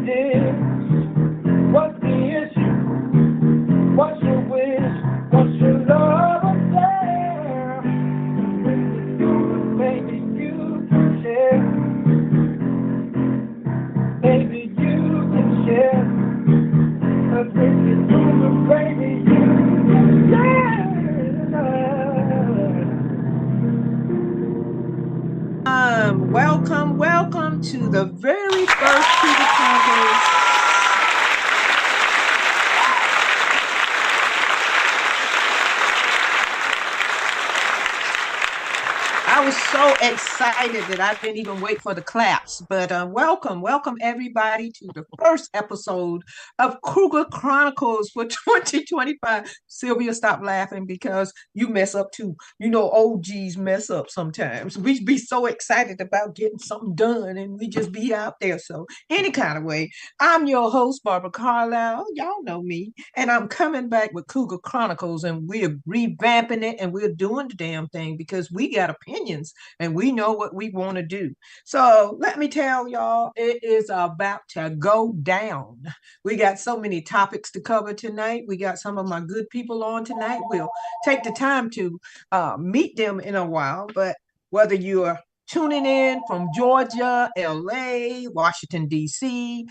is? What's the issue? What's your wish? What's your love affair? Maybe you can share. Maybe you can share. But if you do, baby, you can share. Welcome to the very first Cougar Chronicles. I was so excited that I didn't even wait for the claps. But welcome everybody to the first episode of Cougar Chronicles for 2025. Sylvia, stop laughing because you mess up too. You know, OGs mess up sometimes. We be so excited about getting something done and we just be out there. So any kind of way, I'm your host, Barbara Carlyle. Y'all know me. And I'm coming back with Cougar Chronicles and we're revamping it and we're doing the damn thing because we got opinions and we know what we want to do. So let me tell y'all, it is about to go down. We got so many topics to cover tonight. We got some of my good people on tonight. We'll take the time to meet them in a while, but whether you're tuning in from Georgia, LA, Washington, D.C.,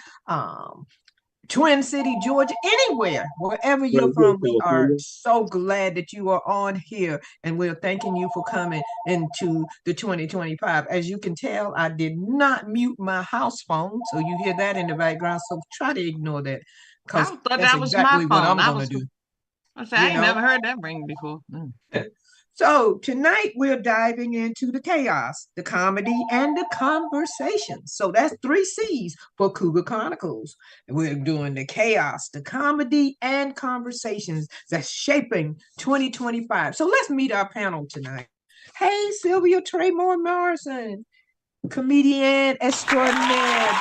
Twin City, Georgia, anywhere, wherever you're from, we are so glad that you are on here and we're thanking you for coming into the 2025. As you can tell, I did not mute my house phone, so you hear that in the background, so try to ignore that I because thought that's that was my exactly what phone. I'm going to do. I ain't never heard that ring before. So tonight we're diving into the chaos, the comedy, and the conversations. So that's 3 C's for Cougar Chronicles. We're doing the chaos, the comedy, and conversations that's shaping 2025. So let's meet our panel tonight. Hey, Sylvia Traymore Morrison, comedian extraordinaire,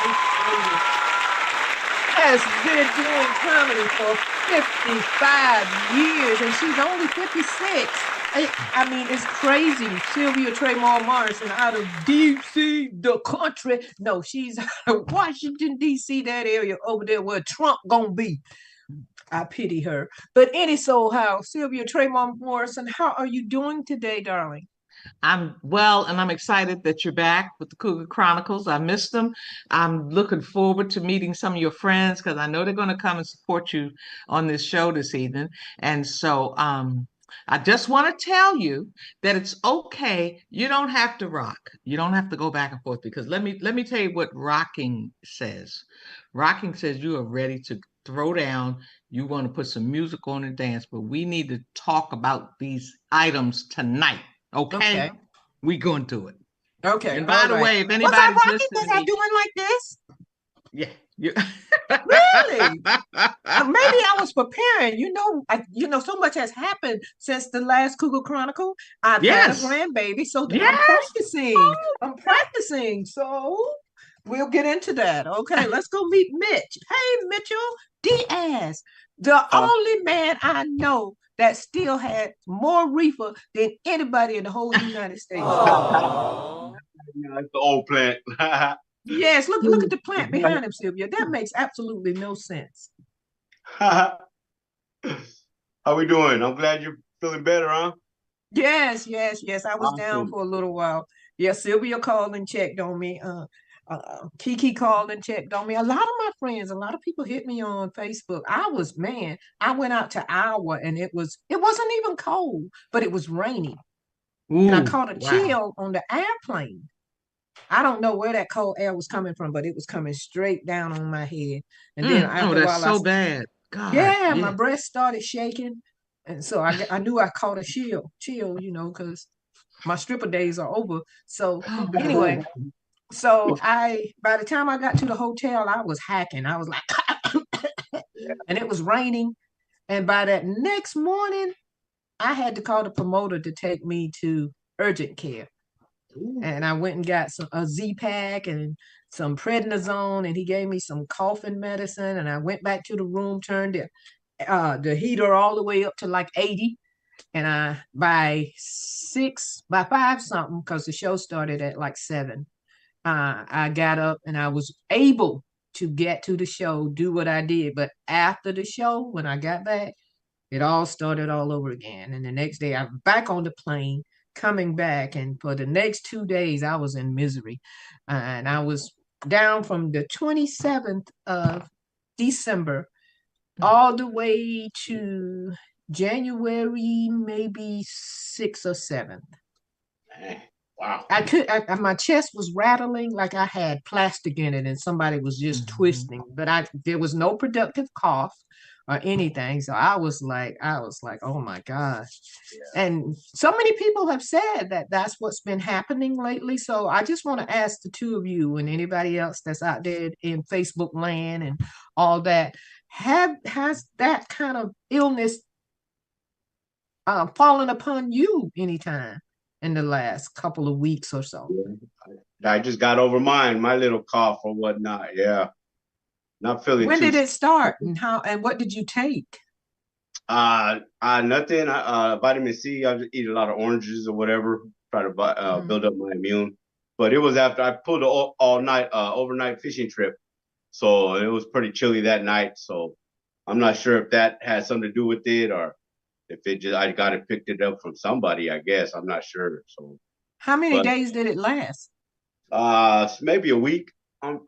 has been doing comedy for 55 years and she's only 56. I mean, it's crazy. Sylvia Traymore Morrison out of D.C., the country. No, she's out of Washington, D.C., that area over there where Trump gonna be. I pity her. But how, Sylvia Traymore Morrison, how are you doing today, darling? I'm well, and I'm excited that you're back with the Cougar Chronicles. I missed them. I'm looking forward to meeting some of your friends because I know they're going to come and support you on this show this evening. And so I just want to tell you that it's okay. You don't have to rock. You don't have to go back and forth because let me tell you what rocking says. Rocking says you are ready to throw down. You want to put some music on and dance, but we need to talk about these items tonight. Okay. We going to it. Okay. And by the way, if was I anybody's rocking? listening Was to I me, doing like this? yeah, Really? Maybe I was preparing. So much has happened since the last Cougar Chronicle. I've had a grandbaby, so I'm practicing. I'm practicing. So we'll get into that. Okay, let's go meet Mitch. Hey, Mitchell Diaz, the only man I know that still had more reefer than anybody in the whole United States. It's the old plant. Yes, look at the plant behind him, Sylvia. That makes absolutely no sense. How we doing? I'm glad you're feeling better, huh? Yes. I was down for a little while. Yeah, Sylvia called and checked on me. Kiki called and checked on me. A lot of my friends, a lot of people hit me on Facebook. I went out to Iowa and it wasn't even cold, but it was rainy. And I caught a chill on the airplane. I don't know where that cold air was coming from, but it was coming straight down on my head. And then after a while, so bad. God, yeah, my breast started shaking. And so I knew I caught a chill, because my stripper days are over. So anyway, by the time I got to the hotel, I was hacking. I was like, and it was raining. And by that next morning, I had to call the promoter to take me to urgent care. And I went and got a Z-Pack and some prednisone, and he gave me some coughing medicine. And I went back to the room, turned the heater all the way up to like 80. And by 5 something, because the show started at like 7, I got up and I was able to get to the show, do what I did. But after the show, when I got back, it all started all over again. And the next day, I'm back on the plane, coming back. And for the next 2 days, I was in misery. And I was down from the 27th of December all the way to January, maybe 6th or 7th. Wow. My chest was rattling like I had plastic in it and somebody was just twisting, but there was no productive cough or anything. So I was like, oh my gosh. Yeah. And so many people have said that that's what's been happening lately. So I just want to ask the two of you and anybody else that's out there in Facebook land and all that, has that kind of illness fallen upon you anytime in the last couple of weeks or so? I just got over my little cough or whatnot. Yeah. Not feeling When too did it start and what did you take? Nothing. Vitamin C. I just eat a lot of oranges or whatever, try to build up my immune. But it was after I pulled an all night overnight fishing trip. So it was pretty chilly that night. So I'm not sure if that had something to do with it or if I got it picked it up from somebody, I guess. I'm not sure. So how many days did it last? Maybe a week.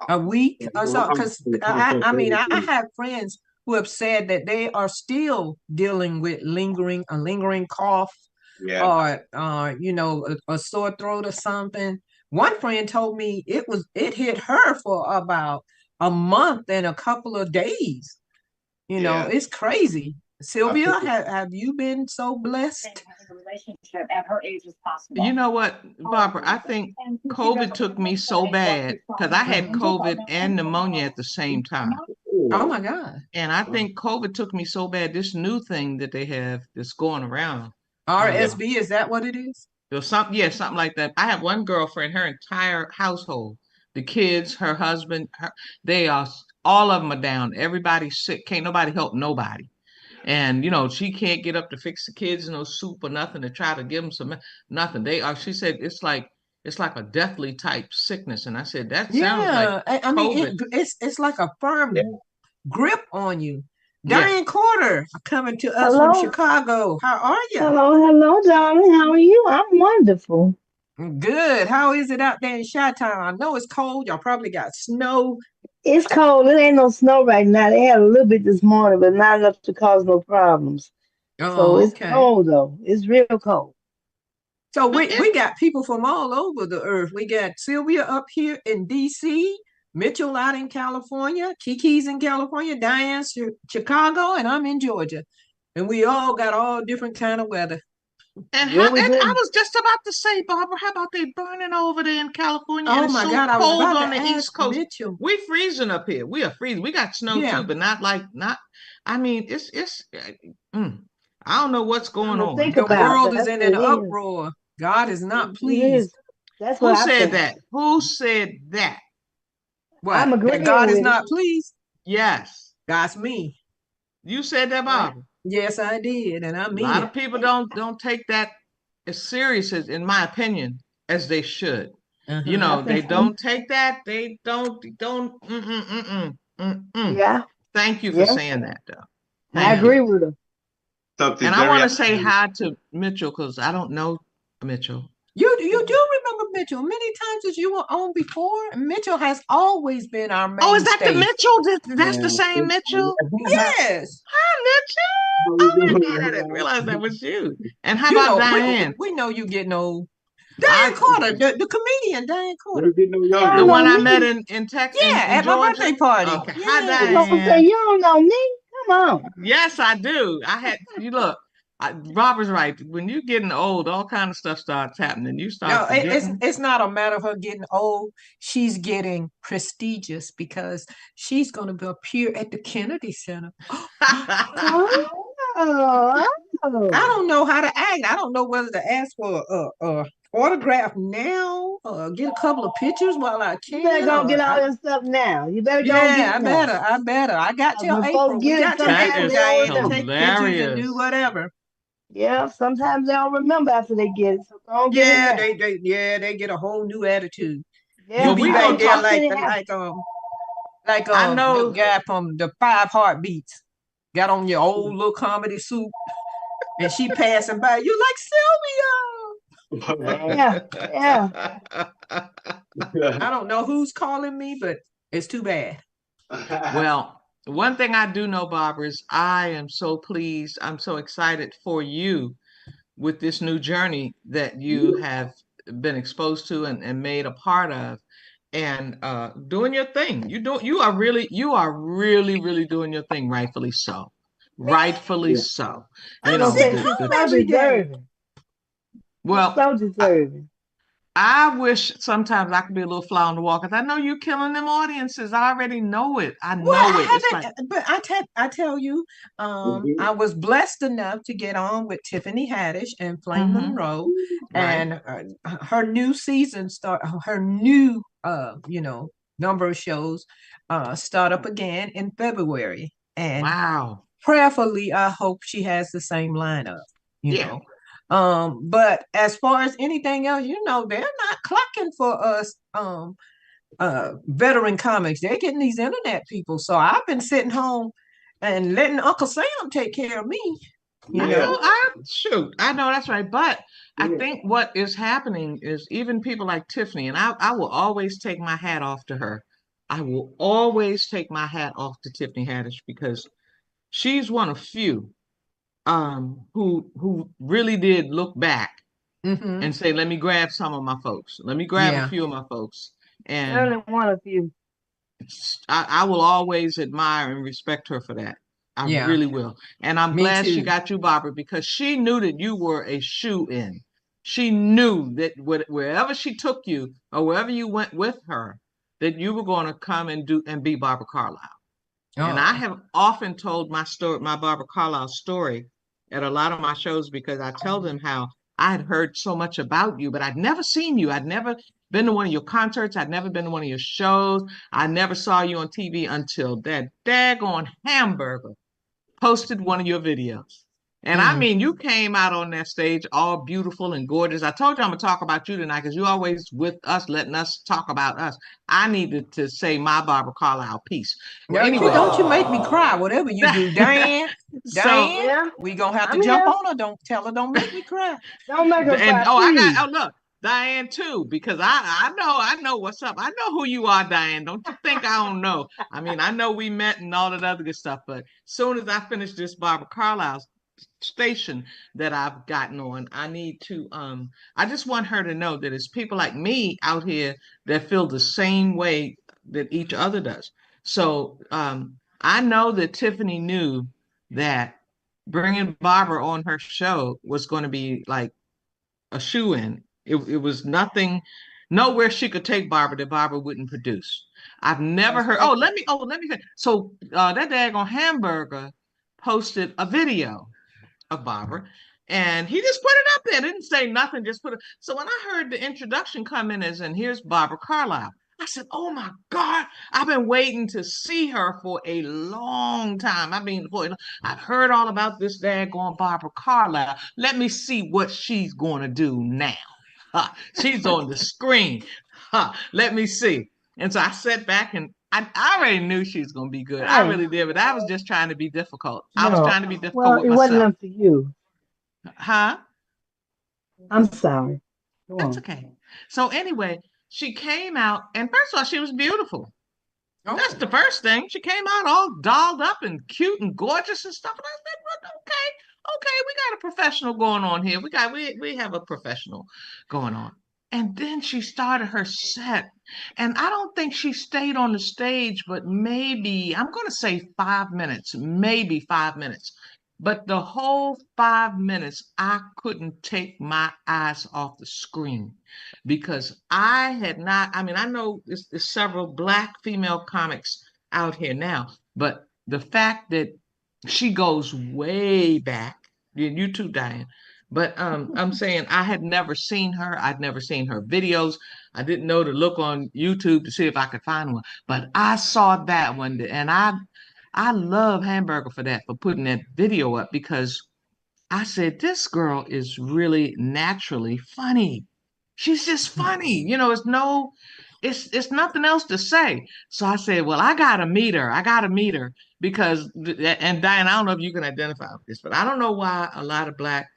A week or so? Because I mean, I have friends who have said that they are still dealing with a lingering cough, or a sore throat or something. One friend told me it hit her for about a month and a couple of days. It's crazy. Sylvia, have you been so blessed? Relationship at her age as possible. You know what, Barbara? I think COVID took me so bad because I had COVID and pneumonia at the same time. Oh my God. And I think COVID took me so bad. This new thing that they have that's going around. RSV, is that what it is? There's something like that. I have one girlfriend, her entire household, the kids, her husband, they are, all of them are down. Everybody's sick. Can't nobody help nobody. And she can't get up to fix the kids no soup or nothing to try to give them some nothing. She said it's like a deathly type sickness. And I said that sounds like I mean it's like a firm grip on you. Diane Corder coming to us from Chicago. How are you? Hello, darling. How are you? I'm wonderful. Good. How is it out there in Chi-Town? I know it's cold. Y'all probably got snow. It's cold. It ain't no snow right now. They had a little bit this morning, but not enough to cause no problems. So it's cold though. It's real cold. So we got people from all over the earth. We got Sylvia up here in DC, Mitchell out in California, Kiki's in California, Diane's Chicago, and I'm in Georgia. And we all got all different kind of weather. And I was just about to say, Barbara, how about they burning over there in California? Oh my God, I was cold about on to the ask East Coast. Mitchell. We freezing up here. We are freezing. We got snow too, but I mean, it's I don't know what's going on. The world is in an uproar. God is not pleased. That's what Who said that? Who said that? What? I'm agreeing that God is not pleased? Yes. That's me. You said that, Barbara? Yes, I did, and I mean a lot of people don't take that as serious as, in my opinion, as they should. They don't take that. They don't. Yeah. Thank you for saying that, though. I agree with her. And I want to say hi to Mitchell because I don't know Mitchell. You do remember Mitchell many times as you were on before. Mitchell has always been our main. Oh, is that the Mitchell? That's the same Mitchell? Yes. Hi, Mitchell. Oh my God, I didn't realize that was you. And how about Diane? We know you getting old. Diane Carter, the comedian Diane Carter. The one I met in Texas. Yeah, at my birthday party. Okay. Hi, Diane. You don't know me. Come on. Yes, I do. Look. Robert's right. When you're getting old, all kind of stuff starts happening. You start. No, it's not a matter of her getting old. She's getting prestigious because she's going to appear at the Kennedy Center. I don't know how to act. I don't know whether to ask for autograph now or get a couple of pictures while I can. You better go get all your stuff now. You better go get it now. I better. I got till April. We got till April, Diane, to take pictures and do whatever. Yeah, sometimes they don't remember after they get it. So don't get it they get a whole new attitude. Yeah, you'll be back there like Like I know. the guy from the Five Heartbeats got on your old little comedy suit, and she passing by. You like Sylvia? Yeah, yeah. I don't know who's calling me, but it's too bad. Well, one thing I do know, Barbara, is I am so pleased. I'm so excited for you with this new journey that you have been exposed to and made a part of, and doing your thing. You are really doing your thing, rightfully so. Rightfully so. You I'm know, sitting She's home so every day. deserving. She's well, so deserving. I wish sometimes I could be a little fly on the wall because I know you're killing them audiences. I already know it. I Well, know it. I It's like, haven't, but I tell you, I was blessed enough to get on with Tiffany Haddish and Flame mm-hmm, Monroe, right. and her new season her new number of shows start up again in February, and Wow. prayerfully, I hope she has the same lineup, you Yeah. know. But as far as anything else, they're not clocking for us. Veteran comics, they're getting these internet people. So I've been sitting home and letting Uncle Sam take care of me, you I know. know, I know that's right. But I think what is happening is even people like Tiffany, and I will always take my hat off to her. I will always take my hat off to Tiffany Haddish because she's one of few who really did look back Mm-hmm. and say, let me grab some of my folks. Let me grab a Yeah, few of my folks. And Only one of you. I will always admire and respect her for that. I yeah, really will. And I'm me glad she too. got you, Barbara, because she knew that you were a shoe in. She knew that wherever she took you or wherever you went with her, that you were going to come and do and be Barbara Carlyle. And I Oh. have often told my story, my Barbara Carlyle story at a lot of my shows because I tell them how I had heard so much about you, but I'd never seen you. I'd never been to one of your concerts. I'd never been to one of your shows. I never saw you on TV until that daggone hamburger posted one of your videos. And I Mm. mean, you came out on that stage all beautiful and gorgeous. I told you I'm gonna talk about you tonight because you always with us, letting us talk about us. I needed to say my Barbara Carlyle piece. Well, Now, you anyway, don't you make me cry, whatever you do, Diane. so Diane, Yeah, we gonna have to I'm jump here. on her. Don't tell her, don't make me cry. Don't make her and cry, oh, please. look, Diane too, because I know what's up. I know who you are, Diane. Don't you think I don't know? I mean, I know we met and all that other good stuff, but soon as I finish this Barbara Carlisle station that I've gotten on, I need to I just want her to know that it's people like me out here that feel the same way that each other does. So I know that Tiffany knew that bringing Barbara on her show was going to be like a shoe in. It was nothing, nowhere she could take Barbara that Barbara wouldn't produce. I've never heard. Let me. So that daggone hamburger posted a video of Barbara, and he just put it up there. Didn't say nothing. Just put it. So when I heard the introduction come in as, and here's Barbara Carlyle, I said, "Oh my God! I've been waiting to see her for a long time. I've heard all about this daggone Barbara Carlyle. Let me see what she's going to do now. She's on the screen. Let me see." And so I sat back and I already knew she was going to be good. I Right. really did, but I was just trying to be difficult. I was No. trying to be difficult Well, with it wasn't myself. up to you. Huh? I'm sorry. Go That's on. okay. So anyway, she came out, and first of all, she was beautiful. That's Oh, the first thing. She came out all dolled up and cute and gorgeous and stuff. And I said, "Well, okay, we got a professional going on here. We have a professional going on." And then she started her set. And I don't think she stayed on the stage, but maybe I'm gonna say 5 minutes, maybe 5 minutes. But the whole 5 minutes, I couldn't take my eyes off the screen because I had not, I mean, I know there's several Black female comics out here now, but the fact that she goes way back, you too, Diane. But I'm saying I had never seen her. I'd never seen her videos. I didn't know to look on YouTube to see if I could find one. But I saw that one, and I love Hamburger for that, for putting that video up because I said, this girl is really naturally funny. She's just funny. You know, it's no, it's nothing else to say. So I said, well, I gotta meet her because, and Diane, I don't know if you can identify with this, but I don't know why a lot of Black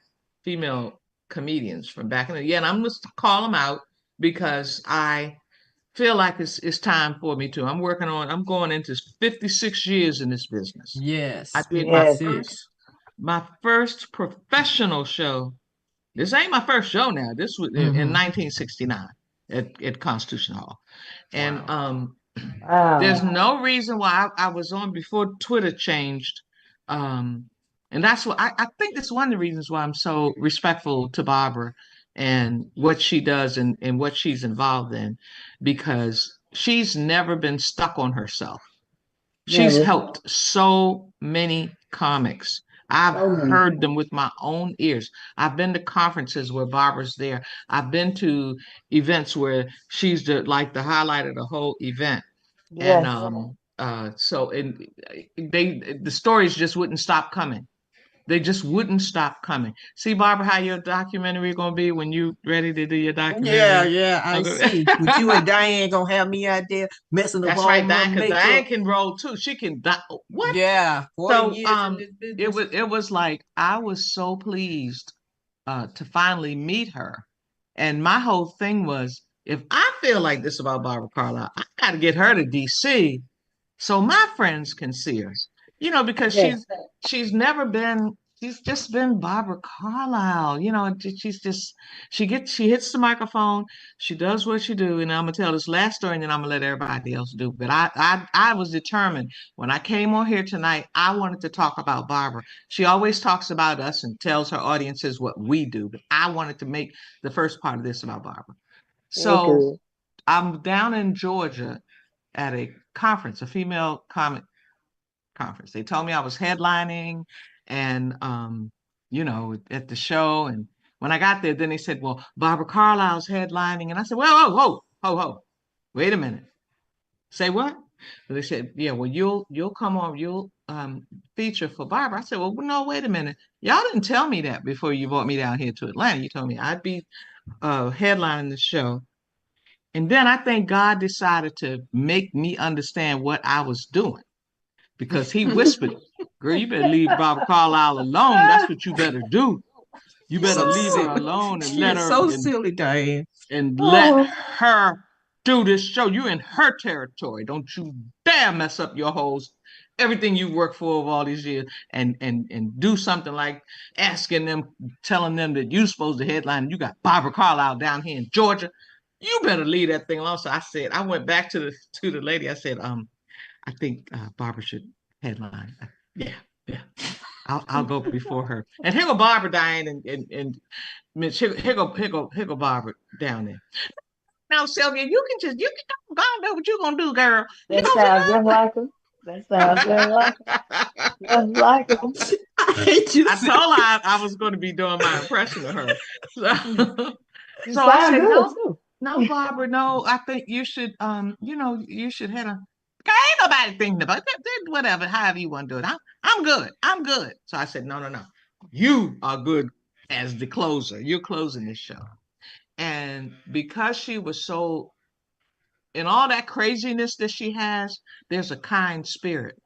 female comedians from back in the, yeah, and I'm just call them out because I feel like it's time for me to. I'm going into 56 years in this business. Yes. I did Yes. my first professional show. This ain't my first show now. This was in 1969 at Constitution Hall. And there's no reason why I was on before Twitter changed. And that's what I think that's one of the reasons why I'm so respectful to Barbara and what she does and what she's involved in, because she's never been stuck on herself. She's helped so many comics. I've heard them with my own ears. I've been to conferences where Barbara's there. I've been to events where she's the highlight of the whole event. Yes. And the stories just wouldn't stop coming. They just wouldn't stop coming. See, Barbara, how your documentary going to be when you ready to do your documentary? Yeah, I see. With you and Diane gonna have me out there messing up. That's right, Diane, because Diane can roll too. She can what? Yeah, 40 years in this business. It was like I was so pleased to finally meet her. And my whole thing was, if I feel like this about Barbara Carlyle, I got to get her to DC so my friends can see her. You know, because she's never been, she's just been Barbara Carlyle. You know, she hits the microphone, she does what she do, and I'm gonna tell this last story, and then I'm gonna let everybody else do. But I was determined when I came on here tonight, I wanted to talk about Barbara. She always talks about us and tells her audiences what we do, but I wanted to make the first part of this about Barbara. So I'm down in Georgia at a conference, a female comic conference. They told me I was headlining and at the show. And when I got there, then they said, well, Barbara Carlyle's headlining. And I said, whoa, wait a minute. Say what? So they said, yeah, well, you'll come on, you'll feature for Barbara. I said, well, no, wait a minute. Y'all didn't tell me that before you brought me down here to Atlanta. You told me I'd be headlining the show. And then I think God decided to make me understand what I was doing, because he whispered, girl, you better leave Barbara Carlyle alone. That's what you better do. You better leave her alone and let her. So silly, Diane. And let her do this show. You're in her territory. Don't you dare mess up your host, everything you worked for over all these years, and do something like asking them, telling them that you're supposed to headline and you got Barbara Carlyle down here in Georgia. You better leave that thing alone. So I said, I went back to the lady. I said, I think Barbara should headline. Yeah. I'll go before her. And here go Barbara, Diane, and Mitch. Here go Barbara down there. Now, Sylvia, you can go and do what you're gonna do, girl. That sounds just like him. That sounds just like him. Just like him. I told her I was going to be doing my impression of her. So I said, no, Barbara, no. I think you should, you should head on. Ain't nobody thinking about it. Whatever, however you want to do it. I'm good. I'm good. So I said, no. You are good as the closer. You're closing this show. And because she was so, in all that craziness that she has, there's a kind spirit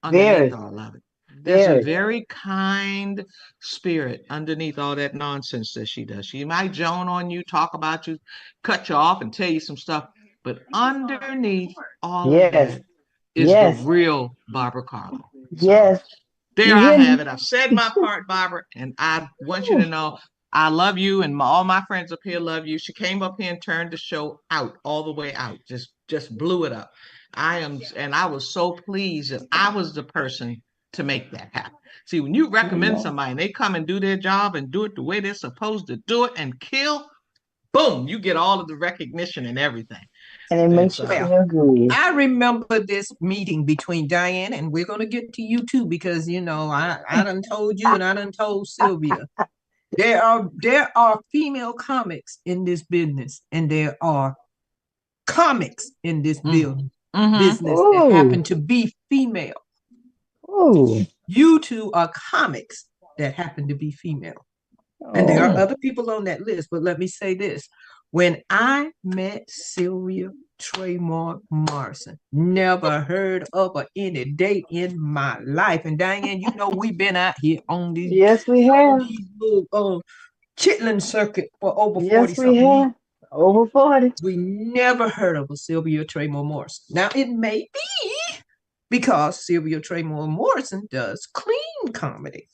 underneath all of it. There's a very kind spirit underneath all that nonsense that she does. She might joan on you, talk about you, cut you off and tell you some stuff. But underneath all of that is the real Barbara Carlyle. Yes. So there I have it. I've said my part, Barbara, and I want you to know I love you, and all my friends up here love you. She came up here and turned the show out, all the way out, just blew it up. I was so pleased that I was the person to make that happen. See, when you recommend somebody and they come and do their job and do it the way they're supposed to do it and kill, boom, you get all of the recognition and everything. And it makes you feel good. I remember this meeting between Diane, and we're going to get to you too, because, I done told you and I done told Sylvia. There are female comics in this business, and there are comics in this business that happen to be female. Ooh. You two are comics that happen to be female. And there are other people on that list, but let me say this. When I met Sylvia Tremor Morrison. Never heard of her any day in my life. And Diane, you know we've been out here on these, Yes, we have. little chitlin circuit for over 40 Yes, we something years. have. Over 40. We never heard of a Sylvia Tremor Morrison. Now it may be because Sylvia Tremor Morrison does clean comedy.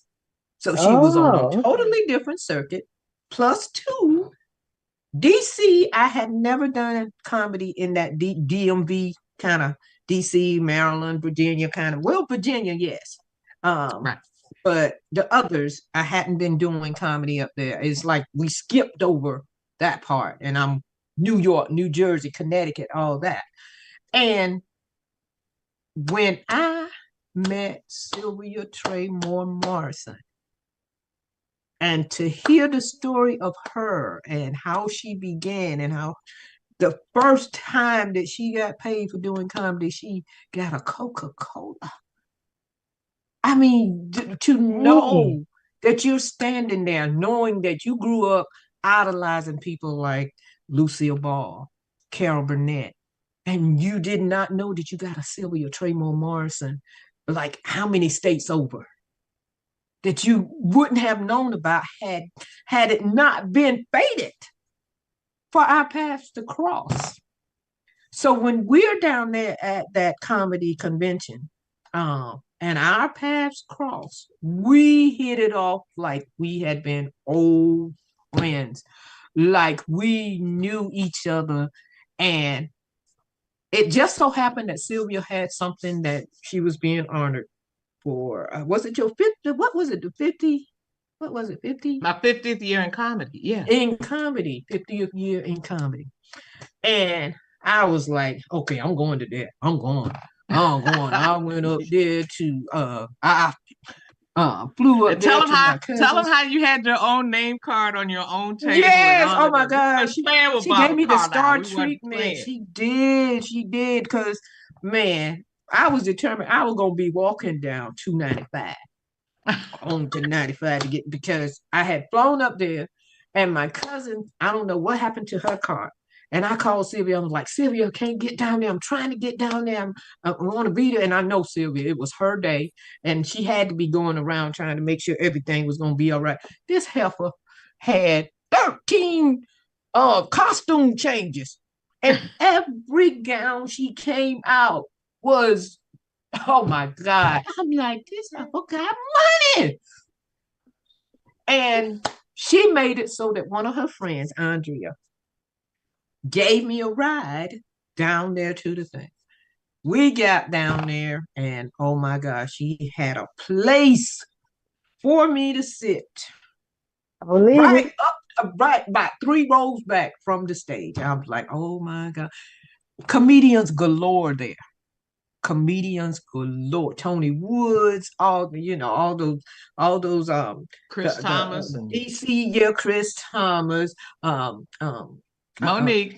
So she was on a totally different circuit. Plus two, DC, I had never done comedy in that DMV kind of DC, Maryland, Virginia kind of. Well, Virginia, yes. Right. But the others, I hadn't been doing comedy up there. It's like we skipped over that part. And I'm New York, New Jersey, Connecticut, all that. And when I met Sylvia Tremor Morrison, and to hear the story of her and how she began and how the first time that she got paid for doing comedy, she got a Coca-Cola. I mean, to know that you're standing there knowing that you grew up idolizing people like Lucille Ball, Carol Burnett, and you did not know that you got a Sylvia Tremor Morrison, like how many states over, that you wouldn't have known about had it not been fated for our paths to cross. So when we're down there at that comedy convention, and our paths cross, we hit it off like we had been old friends, like we knew each other. And it just so happened that Sylvia had something that she was being honored for. Was it your 50? What was it? The 50? What was it? 50? My 50th year in comedy. Yeah. In comedy, 50th year in comedy. And I was like, okay, I'm going to that. I'm going. I went up there to I flew up there to my cousin. Tell them how you had your own name card on your own table. Yes, oh my God. She gave me the star We treatment. She did, because man, I was determined I was gonna be walking down 295 on to 95 to get, because I had flown up there and my cousin, I don't know what happened to her card. And I called Sylvia. I was like, Sylvia, can't get down there. I'm trying to get down there. I want to be there. And I know Sylvia, it was her day. And she had to be going around trying to make sure everything was going to be all right. This heifer had 13 costume changes. And every gown she came out was, oh my God. I'm like, this heifer got money. And she made it so that one of her friends, Andrea, gave me a ride down there to the thing. We got down there and oh my gosh, she had a place for me to sit. Right about 3 rows back from the stage. I was like, oh my God. Comedians galore there. Comedians galore. Tony Woods, all those Chris Thomas and DC, yeah, Chris Thomas, Monique.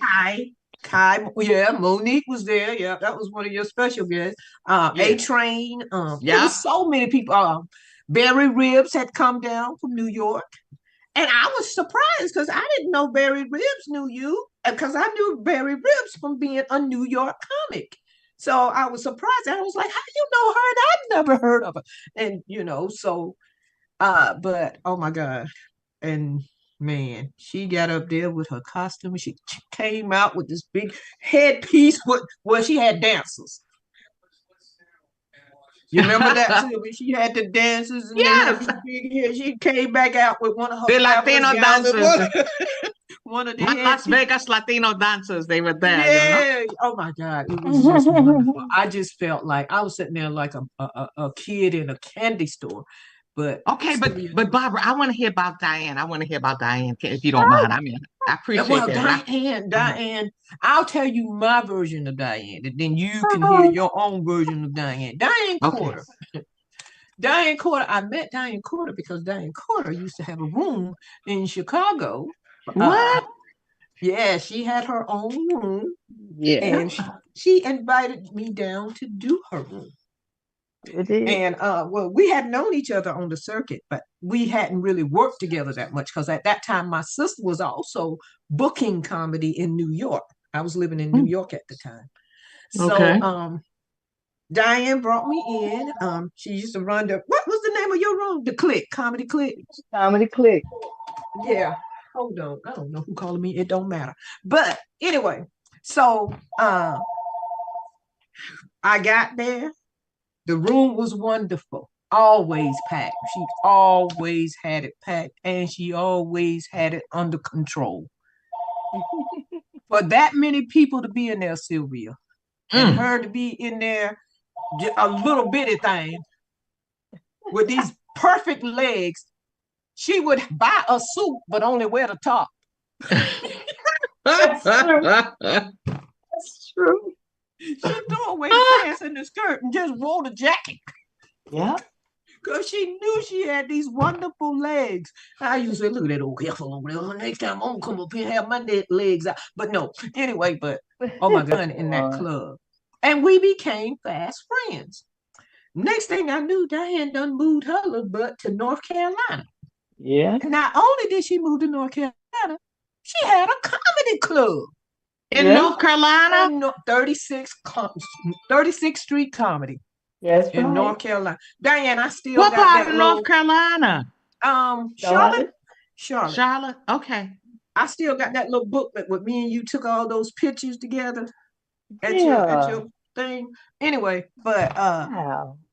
Kai, yeah, Monique was there. Yeah, that was one of your special guests. A-Train. There was so many people. Barry Ribs had come down from New York. And I was surprised because I didn't know Barry Ribs knew you, because I knew Barry Ribs from being a New York comic. So I was surprised. And I was like, how do you know her? And I've never heard of her. And, but oh my God. And man, she got up there with her costume. She came out with this big headpiece. She had dancers. You remember that, Sylvia? She had the dancers, and she came back out with one of her the Latino dancers. One of the Las Vegas Latino dancers. They were there. Yeah. Oh my God, it was just wonderful. I just felt like I was sitting there like a kid in a candy store. But okay, but Barbara, I want to hear about Diane. If you don't mind. I mean, I appreciate that. Diane, I'll tell you my version of Diane, and then you can hear your own version of Diane. Diane Corder. Diane Corder. I met Diane Corder because Diane Corder used to have a room in Chicago. What? Yeah, she had her own room. Yeah. And she invited me down to do her room. And we had known each other on the circuit, but we hadn't really worked together that much because at that time my sister was also booking comedy in New York. I was living in New York at the time. Okay. So Diane brought me in. She used to run what was the name of your room? The Click, Comedy Click. Comedy Click. Yeah. Hold on. I don't know who calling me. It don't matter. But anyway, so I got there. The room was wonderful. Always packed. She always had it packed, and she always had it under control. For that many people to be in there, Sylvia, and her to be in there, a little bitty thing with these perfect legs, she would buy a suit but only wear the top. That's true. That's true. She threw away the pants and the skirt and just wore the jacket. Yeah. Because she knew she had these wonderful legs. I used to say, look at that old heifer over there. Next time I'm gonna come up here and have my legs out. But no, anyway, oh my God, in that club. And we became fast friends. Next thing I knew, Diane done moved her little butt to North Carolina. Yeah. And not only did she move to North Carolina, she had a comedy club. In North Carolina? 36th Street Comedy. Yes, in North Carolina. Diane, I still what got part that of North Carolina? Charlotte. Okay. I still got that little booklet with me and you took all those pictures together at your thing. Anyway, but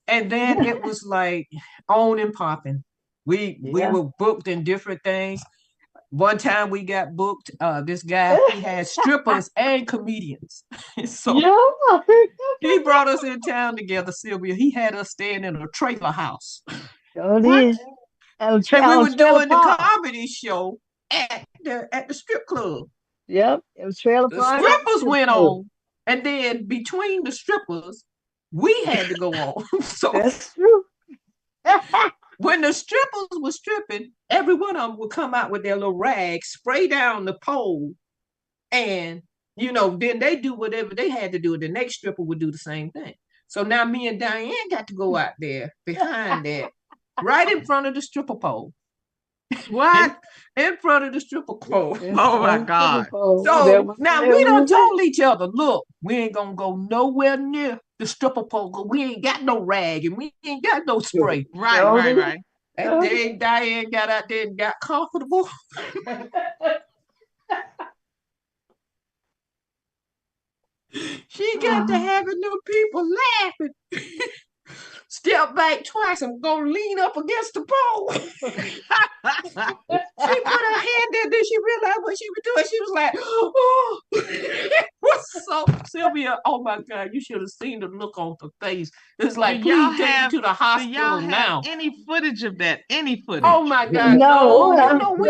and then it was like on and popping. We were booked in different things. One time we got booked. This guy, he had strippers and comedians. So he brought us in town together, Sylvia. He had us staying in a trailer house. And we were doing the comedy show at the strip club. Yep, it was trailer park. The strippers went on, and then between the strippers, we had to go on. So that's true. When the strippers were stripping, every one of them would come out with their little rag, spray down the pole, and then they do whatever they had to do. The next stripper would do the same thing. So now me and Diane got to go out there behind that, right in front of the stripper pole. What? In front of the stripper pole. Oh my God. So now we done told each other, look, we ain't gonna go nowhere near the stripper pole because we ain't got no rag and we ain't got no spray. Right. And then Diane got out there and got comfortable. She got to having them people laughing. Step back twice. I'm gonna lean up against the pole. She put her hand there, then she realized what she was doing. She was like, oh. It was so Sylvia, oh my God, you should have seen the look on her face. It's like, please take me to the hospital now. Any footage of that? Any footage? Oh my God. No, we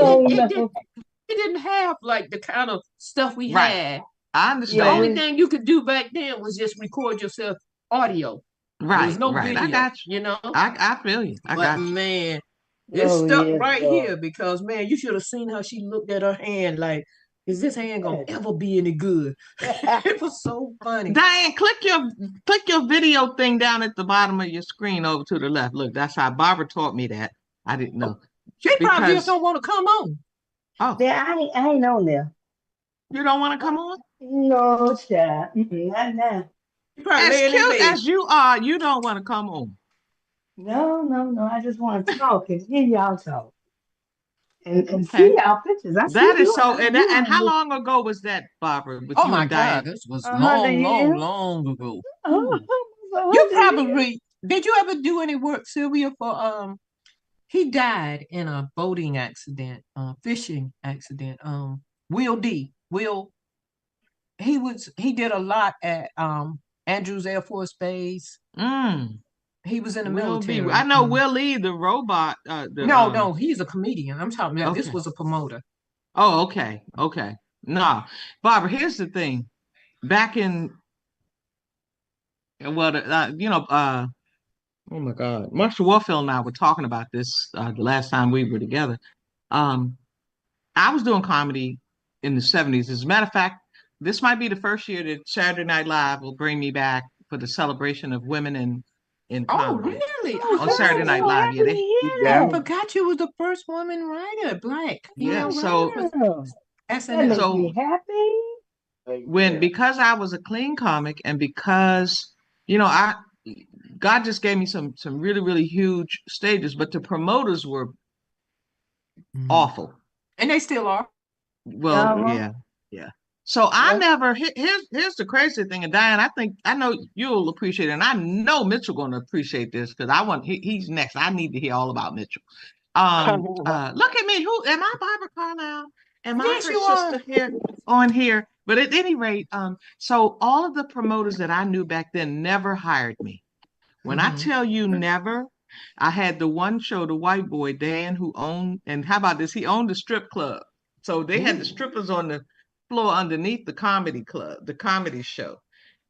didn't have like the kind of stuff we had. I understand. The only thing you could do back then was just record yourself audio. Right. There's no video. I got you. I feel you. I got you. Man, it's stuck right here because man, you should have seen how she looked at her hand like, is this hand gonna ever be any good? It was so funny. Diane, click your video thing down at the bottom of your screen over to the left. Look, that's how Barbara taught me that. I didn't know. She probably just don't want to come on. Oh, yeah, I ain't on there. You don't want to come on? No, child. Not now. As cute as you are, you don't want to come on. No. I just want to talk and hear y'all talk. And see y'all pictures. That is so. And how long ago was that, Barbara? Oh my God, this was long ago. You probably did. You ever do any work, Sylvia? For he died in a boating accident, fishing accident. Will he did a lot at Andrews Air Force Base. He was in the military. I know Will E, the robot. No, he's a comedian. I'm talking about this was a promoter. Oh, okay. No, Barbara, here's the thing. Back in, oh my God, Marshall Warfield and I were talking about this the last time we were together. I was doing comedy in the 70s. As a matter of fact, this might be the first year that Saturday Night Live will bring me back for the celebration of women in comedy. Oh, really? On Saturday Night Live. I forgot you was the first woman writer, Black. Yeah, that makes me happy. because I was a clean comic and because, God just gave me some really, really huge stages, but the promoters were awful. And they still are. Well, yeah. So I never, here's the crazy thing, and Diane, I know you'll appreciate it, and I know Mitchell gonna appreciate this because he's next. I need to hear all about Mitchell. Look at me. Who am I, Barbara Carlyle? Am I Yes, her you sister are. here on here? But at any rate, so all of the promoters that I knew back then never hired me. When I tell you never, I had the one show, the white boy, Dan, who owned, and how about this? He owned a strip club. So they had the strippers on the floor underneath the comedy club, the comedy show.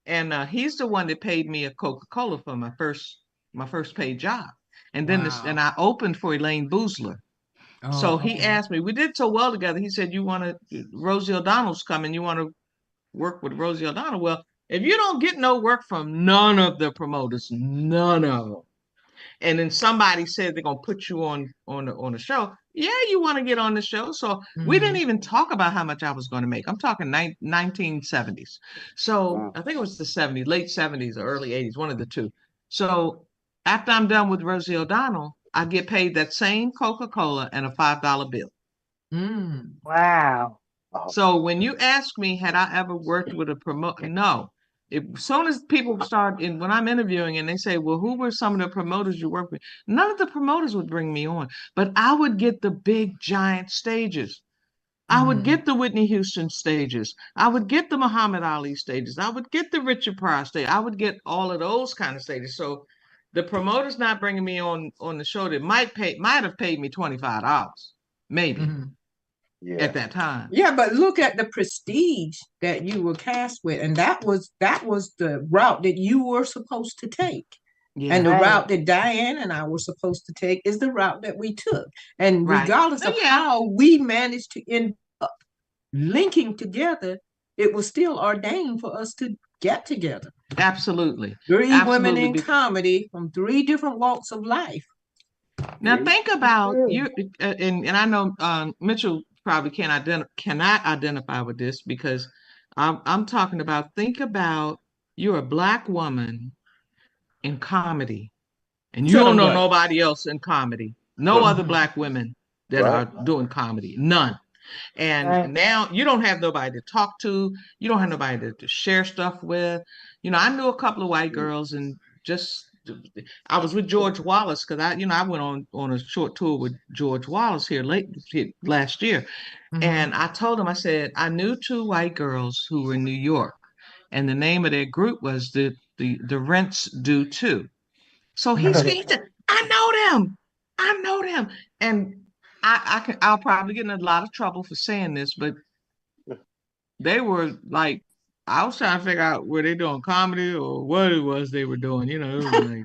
And he's the one that paid me a Coca-Cola for my first paid job. And then and I opened for Elaine Boozler. So he asked me, we did so well together. He said, Rosie O'Donnell's coming. You want to work with Rosie O'Donnell? Well, if you don't get no work from none of the promoters, none of them, and then somebody said they're gonna put you on the show, yeah, you want to get on the show. So we didn't even talk about how much I was going to make. I'm talking 1970s. So I think it was the 70s, late 70s or early 80s, one of the two. So after I'm done with Rosie O'Donnell, I get paid that same Coca-Cola and a $5 bill. Wow. So when you ask me, had I ever worked with a promoter? No. As soon as people start when I'm interviewing and they say, well, who were some of the promoters you worked with? None of the promoters would bring me on, but I would get the big giant stages. I would get the Whitney Houston stages. I would get the Muhammad Ali stages. I would get the Richard Pryor stage. I would get all of those kind of stages. So the promoters not bringing me on the show that might have paid me $25, maybe. At that time. Yeah, but look at the prestige that you were cast with, and that was the route that you were supposed to take. Yeah. And the route that Diane and I were supposed to take is the route that we took. And regardless of how we managed to end up linking together, it was still ordained for us to get together. Absolutely. Three women in comedy from three different walks of life. Now think about you, and I know Mitchell probably cannot identify with this because I'm talking about, think about, you're a Black woman in comedy and you don't know nobody else in comedy, no other Black women that are doing comedy, none. And now you don't have nobody to talk to, you don't have nobody to share stuff with. I knew a couple of white girls, and I was with George Wallace because I went on a short tour with George Wallace here last year. And I told him, I said, I knew two white girls who were in New York, and the name of their group was the Rents Do Too. So he said, I know them. And I'll probably get in a lot of trouble for saying this, but they were like, I was trying to figure out, were they doing comedy or what it was they were doing, it was like,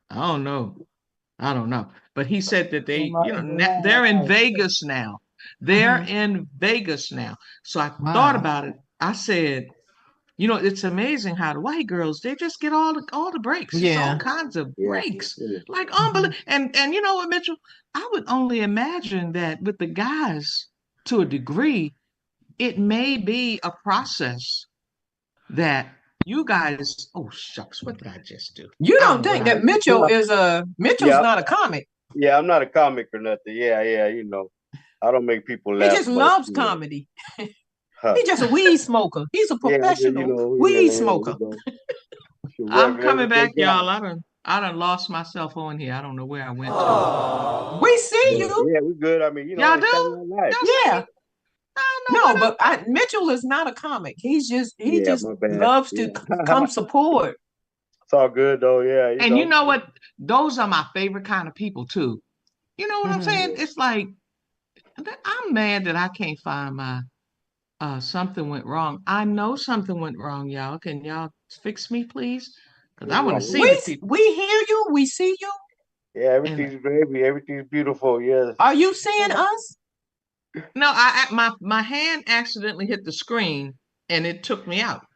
I don't know. But he said that they're in Vegas now. They're in Vegas now. So I thought about it. I said, it's amazing how the white girls, they just get all the breaks. Yeah. All kinds of breaks. Like unbelievable. And you know what, Mitchell? I would only imagine that with the guys, to a degree, it may be a process that you guys, oh shucks, what did I just do? You don't think that Mitchell's not a comic? Yeah, I'm not a comic or nothing. Yeah, I don't make people laugh. He just loves comedy. He's just a weed smoker. He's a professional weed smoker. I'm coming back, y'all. I done lost myself on here. I don't know where I went to. We see you. Yeah, we good. I mean, y'all do? Yeah. No, but Mitchell is not a comic. He just loves to come support. It's all good though, yeah. And you know what? Those are my favorite kind of people too. You know what I'm saying? It's like, I'm mad that I can't find my something went wrong. I know something went wrong, y'all. Can y'all fix me, please? Because I want to see the people. We hear you. We see you. Yeah, everything's gravy. Everything's beautiful. Yes. Are you seeing us? No, my hand accidentally hit the screen and it took me out.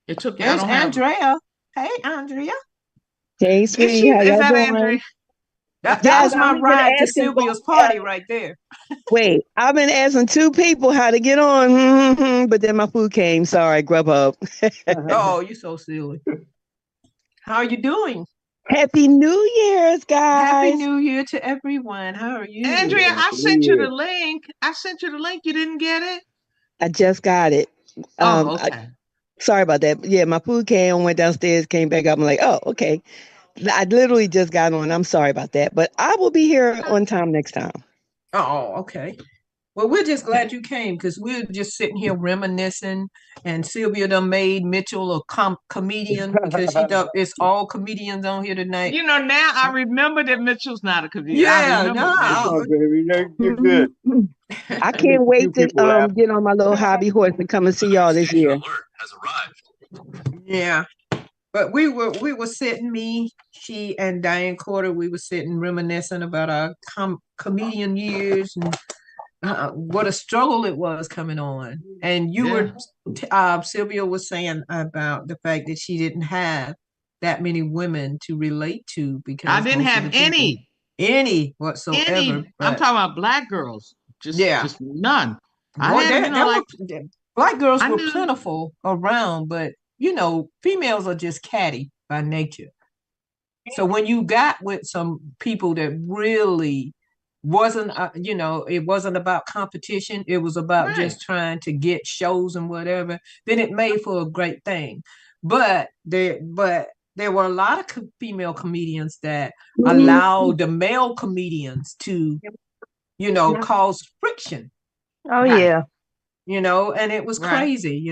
It took me out. There's Andrea. Hey, Andrea. Hey, sweetie. How y'all doing? Andrea? That was my ride to Sylvia's party right there. Wait, I've been asking 2 people how to get on, but then my food came. Sorry, Grubhub. Oh, you're so silly. How are you doing? Happy New Year's, guys. Happy New Year to everyone. How are you? Andrea, I sent you the link. You didn't get it? I just got it. Okay. Sorry about that. Yeah, my food came, went downstairs, came back up. I'm like, oh, okay. I literally just got on. I'm sorry about that, but I will be here on time next time. Oh, okay. Well, we're just glad you came because we're just sitting here reminiscing, and Sylvia done made Mitchell a comedian because she thought it's all comedians on here tonight. You know, now I remember that Mitchell's not a comedian. Yeah, Oh, baby, you're good. I can't wait to get on my little hobby horse and come and see y'all this year. Alert has arrived. Yeah. But we were sitting, me, she, and Diane Corder, we were sitting reminiscing about our comedian years and what a struggle it was coming on. And you were, Sylvia was saying about the fact that she didn't have that many women to relate to because I didn't have any whatsoever. I'm talking about Black girls. Just none. Black girls were plentiful around, but you know, females are just catty by nature. So when you got with some people that really wasn't, it wasn't about competition, it was about just trying to get shows and whatever, then it made for a great thing. But there were a lot of female comedians that allowed the male comedians to, cause friction. Oh, yeah. And it was crazy,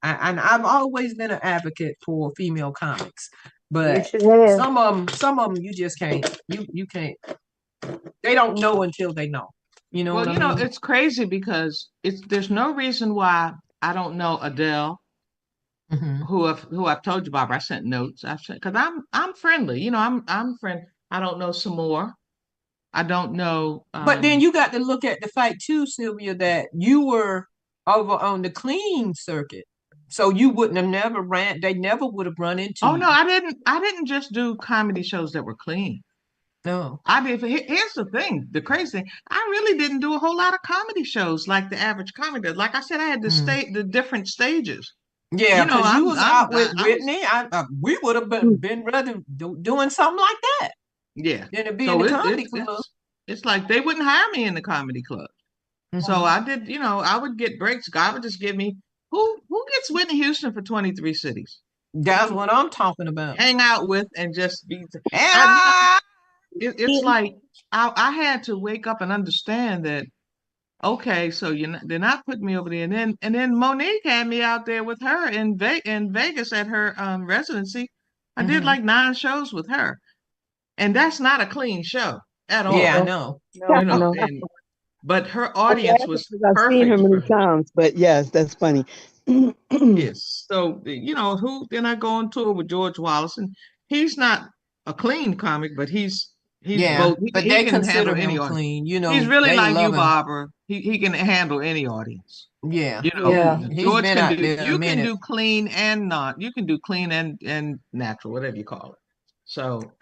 and I've always been an advocate for female comics, but some of them you just can't. You can't. They don't know until they know. Well, it's crazy because there's no reason why I don't know Adele, who I've told you, Barbara. I sent notes. Because I'm friendly. I'm friend. I don't know some more. I don't know. But then you got to look at the fact too, Sylvia, that you were over on the clean circuit. So you wouldn't have they never would have run into you. No, I didn't just do comedy shows that were clean. No. I did. Here's the thing, the crazy thing. I really didn't do a whole lot of comedy shows like the average comic does. Like I said, I had the different stages. Yeah, because you was out with Whitney. We would have been rather doing something like that. Yeah. Than to be in the comedy club. It's like they wouldn't hire me in the comedy club. So I did, I would get breaks. God would just give me who gets Whitney Houston for 23 cities? That's what I'm talking about. Hang out with and just be. It's like I had to wake up and understand that. Okay, so they're not putting me over there, and then Monique had me out there with her in Vegas at her residency. I did like 9 shows with her, and that's not a clean show at all. Yeah, I know. No. But her audience was perfect. I've seen her many times, but yes, that's funny. Yes. So, then I go on tour with George Wallace, and he's not a clean comic, but he's both. But they can consider him clean. He's really like you, Barbara. He can handle any audience. Yeah. George can do. You can do clean and not. You can do clean and natural, whatever you call it. So,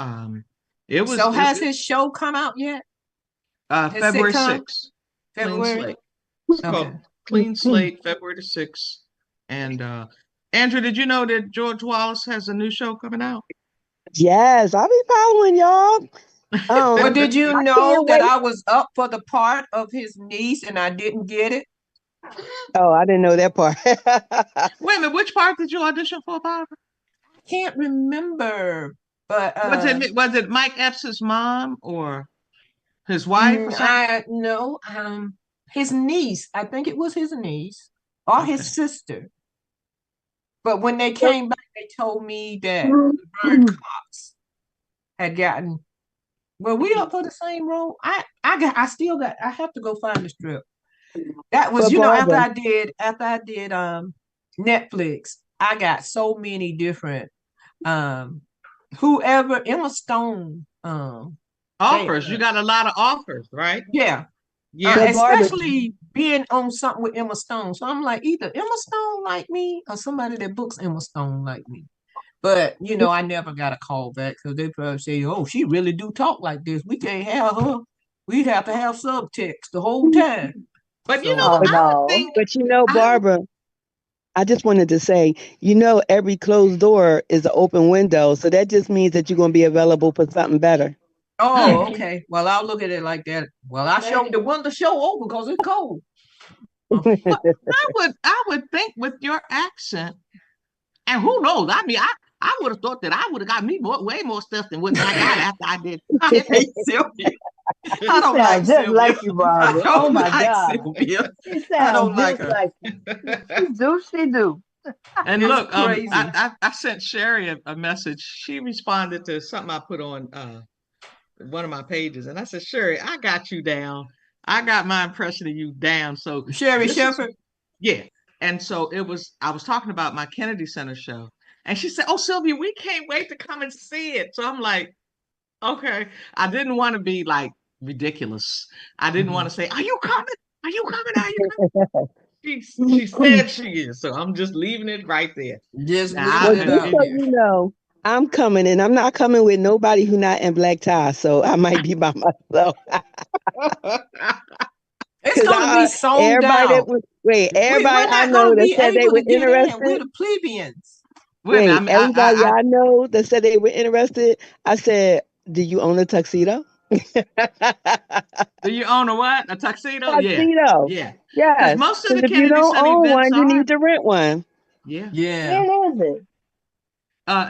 it was. So has his show come out yet? February 6th. February. Clean Slate. Clean Slate, February 6th. And Andrew, did you know that George Wallace has a new show coming out? Yes, I'll be following y'all. Well, did you know that I was up for the part of his niece and I didn't get it? Oh, I didn't know that part. Wait a minute, which part did you audition for, Barbara? I can't remember, but was it Mike Epps' mom or his wife? No, his niece. I think it was his niece or his sister. But when they came back, they told me that Vern Cox had gotten. Were we up for the same role? I have to go find the strip. That was, after I did Netflix, I got so many different whoever Emma Stone offers. You got a lot of offers, right? Yeah. Especially being on something with Emma Stone. So I'm like, either Emma Stone like me or somebody that books Emma Stone like me. But I never got a call back because they probably say, "Oh, she really do talk like this. We can't have her. We'd have to have subtext the whole time." But So, Oh I would no. think But I would Barbara, I just wanted to say, every closed door is an open window. So that just means that you're going to be available for something better. oh, hmm. okay. Well, I'll look at it like that. Well, I showed the window show open because it's cold. But I would think with your accent, and who knows? I mean, I would have thought that I would have got me way more stuff than what I got after I did. I hate Sylvia. I She don't like sounds just Sylvia. like you, I Barbara. Oh don't my like God. Sylvia. She I don't sounds like just her. like you. She do, she do. And It's look, crazy. I sent Sherry a message. She responded to something I put on one of my pages, and I said, Sherry, I got you down. I got my impression of you down. So Sherry this is Shepherd. yeah. And so I was talking about my Kennedy Center show, and she said, "Oh, Sylvia, we can't wait to come and see it." So I'm like, okay. I didn't want to be like ridiculous. I didn't want to say, "Are you coming? Are you coming? Are you coming?" She said she is, so I'm just leaving it right there. Just Now, leaving Well, it just out so there. you know, I'm coming, and I'm not coming with nobody who not in black tie. So I might be by myself. It's Because gonna be sold everybody out. that was, wait, We're everybody I not know gonna that be said they able were to get in. We're interested. the plebeians. wait a minute. I Wait, mean, everybody I know that said they were interested. I said, "Do you own a tuxedo?" do you own a what? A tuxedo? Yeah, Tuxedo. yeah. Because Yes. most of Because the if you Kennedy don't Center own events one, you are, need to rent one. yeah. Yeah. When is it?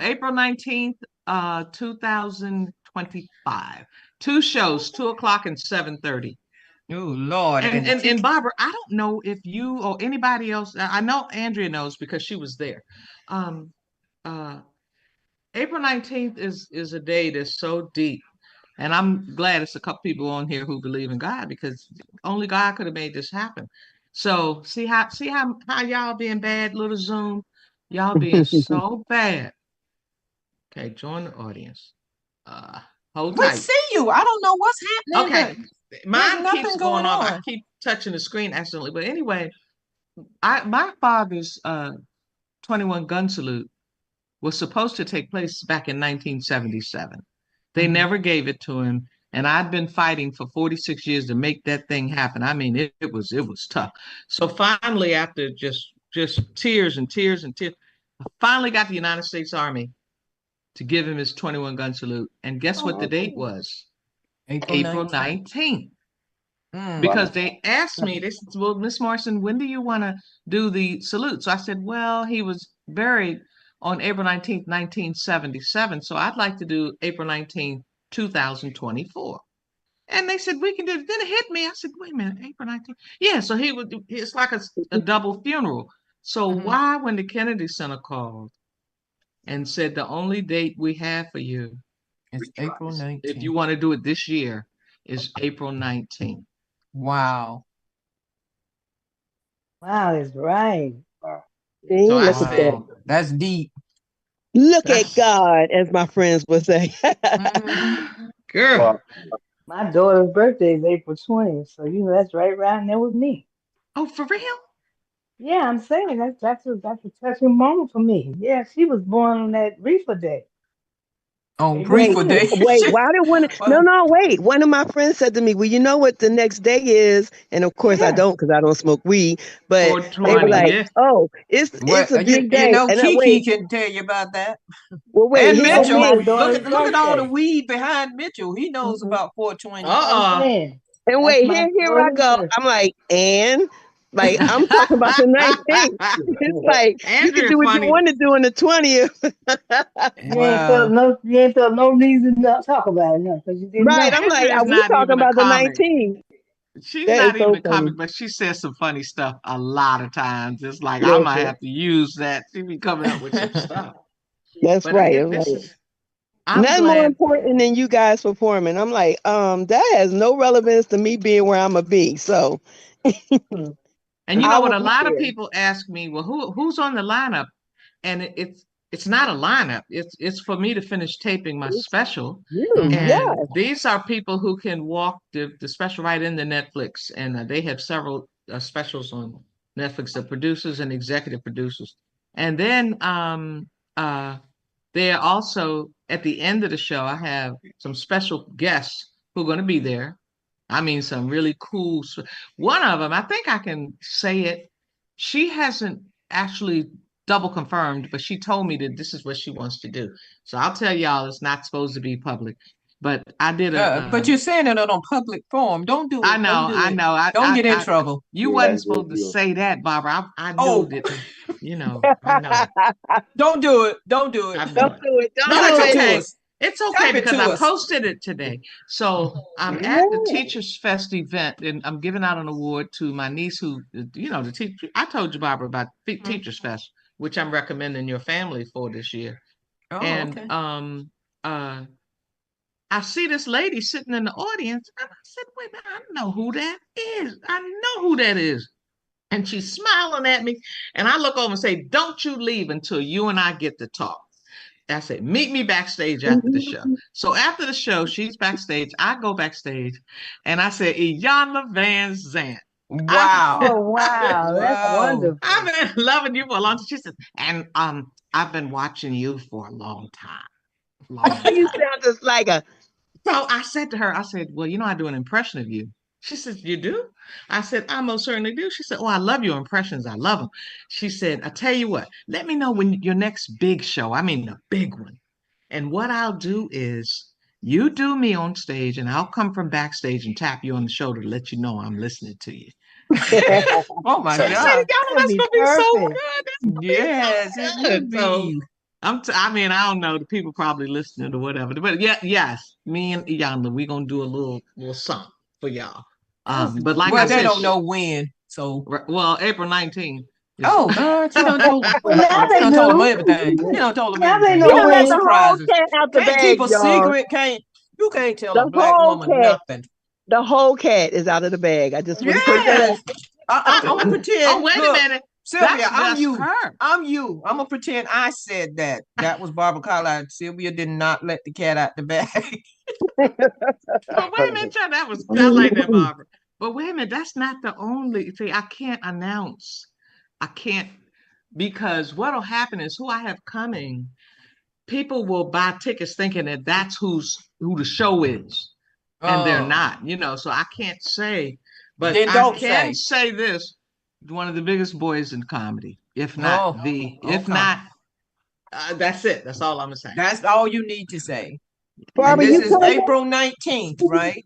April 19th, 2025. Two shows, 2 o'clock and 7:30. Oh Lord. And, And the and and ticket. Barbara, I don't know if you or anybody else, I know Andrea knows because she was there. Um, uh, April 19th is a day that's so deep. And I'm glad it's a couple people on here who believe in God because only God could have made this happen. So see how y'all being bad, little Zoom, y'all being so bad. Okay, join the audience. Uh, hold We tight. see you. I don't know what's happening, Okay, but there's mine keeps nothing going going off. I on. keep touching the screen accidentally. But anyway, my father's 21 gun salute was supposed to take place back in 1977. They Mhm. never gave it to him. And I've been fighting for 46 years to make that thing happen. I mean, it was tough. So finally, after just tears and tears and tears, I finally got the United States Army to give him his 21 gun salute. And guess what the date Oh, was? April April 19th. 19th. Mm. Because they asked me, they said, well, Miss Morrison, when do you want to do the salute? So I said, well, he was buried on April 19th, 1977. So I'd like to do April 19th, 2024. And they said, we can do it. Then it hit me. I said, wait a minute, April 19th. Yeah, so it's like a double funeral. So Mhm. why, when the Kennedy Center called and said the only date we have for you, It's April if you 19th. want to do it this year, is April 19th. Wow. wow, that's right. So See, I look at that. said, Wow. That's deep. Look at that's God, as my friends would say. Mhm. girl. My daughter's birthday is April 20th, so that's right around there with me. Oh, for real? Yeah, I'm saying that's a touching moment for me. Yeah, she was born on that reefer day, On April Wait, Reefer Day. 20th. why did one? No, Well, no, wait. One of my friends said to me, "Well, you know what the next day is?" And of course, I Yeah. don't because I don't smoke weed. But they were 420, like, yeah. "Oh, well, it's a big day." And Kiki wait, can tell you about that. well, wait. And That's Mitchell. my Here's Look daughter's at all the birthday. weed behind Mitchell. He knows Hmm. about 420. I'm Uh-uh. saying and that's wait. my Here I daughter's go. birthday. I'm like, and like I'm talking about the 19th. It's like you can Andrea do what you funny. want to do on the 20th. Wow. You ain't felt no reason to talk about it, no, because you didn't Right. know. I'm like, Andrea's are we not talking even a about the comic. 19th? She's That is not even so a funny. comic, but she says some funny stuff a lot of times. It's like I might Listen, have to use that. She be coming up with some stuff. that's But right. this Right. is I'm Nothing more glad. important than you guys performing. I'm like, that has no relevance to me being where I'm gonna be. So And you I know what? will A be lot of there. people ask me, well, who's on the lineup? And it's not a lineup. It's for me to finish taping my It's special. you, Mhm. And yes. these are people who can walk the special right into Netflix. And they have several specials on Netflix, the producers and executive producers. And then uh, There also, at the end of the show, I have some special guests who are going to be there. I mean, some really cool. One of them, I think I can say it. She hasn't actually double confirmed, but she told me that this is what she wants to do. So I'll tell y'all, it's not supposed to be public. But I did but you're saying it on a public forum. Don't do it. I know, Don't do I it. know. Don't get in trouble. You Yeah, wasn't good supposed to deal. say that, Barbara. I knew Oh. that, you know, I know. Don't do it. Don't do it. I know. Don't do it. Don't No, do it's it. okay. us. It's okay Type it because to I us. posted it today. So I'm at the Teachers Fest event and I'm giving out an award to my niece who, you know, the teacher. I told you, Barbara, about Teachers Fest, which I'm recommending your family for this year. Oh, And okay. I see this lady sitting in the audience, and I said, wait a minute, I know who that is. I know who that is. And she's smiling at me. And I look over and say, don't you leave until you and I get to talk. I said, meet me backstage after the show. So after the show, she's backstage. I go backstage and I said, Iyanla Van Zandt. Wow. Oh, wow. That's Wow. wonderful. I've been loving you for a long time. She said, and I've been watching you for a long time. You sound just like a. So I said to her, I said, well, you know, I do an impression of you. She said, you do? I said, I most certainly do. She said, oh, I love your impressions. I love them. She said, I tell you what, let me know when your next big show, I mean, the big one. And what I'll do is you do me on stage and I'll come from backstage and tap you on the shoulder to let you know I'm listening to you. Oh my I said, God. y'all, that's be gonna be so perfect. good. That's gonna Yes, be it so would good. So, be. I mean, I don't know. The people probably listening or whatever. But yeah, yes, me and Iyanla, we're gonna do a little something for y'all. But like I Well, they said, don't know when. So well, April 19th. oh God, she done told them. Well, now She they done told them knew. everything. She done told them Now they everything. know No when. more Let the whole surprises. cat out the Can't keep bag, a y'all. secret. You can't tell a The black whole woman cat. nothing. The whole cat is out of the bag. I just want to put that Yes. out. I'm gonna pretend. Oh, wait Look, a minute. Sylvia, I'm That's you. her. I'm you. I'm gonna pretend I said that. That was Barbara Carlyle. Sylvia did not let the cat out the bag. But wait a minute, John, I like that, Barbara. But wait a minute, that's not the only thing. I can't announce. I can't because what'll happen is who I have coming, people will buy tickets thinking that that's who the show is. And they're not, you know, so I can't say, but Then I don't can say. say this, one of the biggest boys in comedy, if not if okay. not, that's it. That's all I'm gonna say. That's all you need to say. And Barbara, this you is coming? April 19th, right?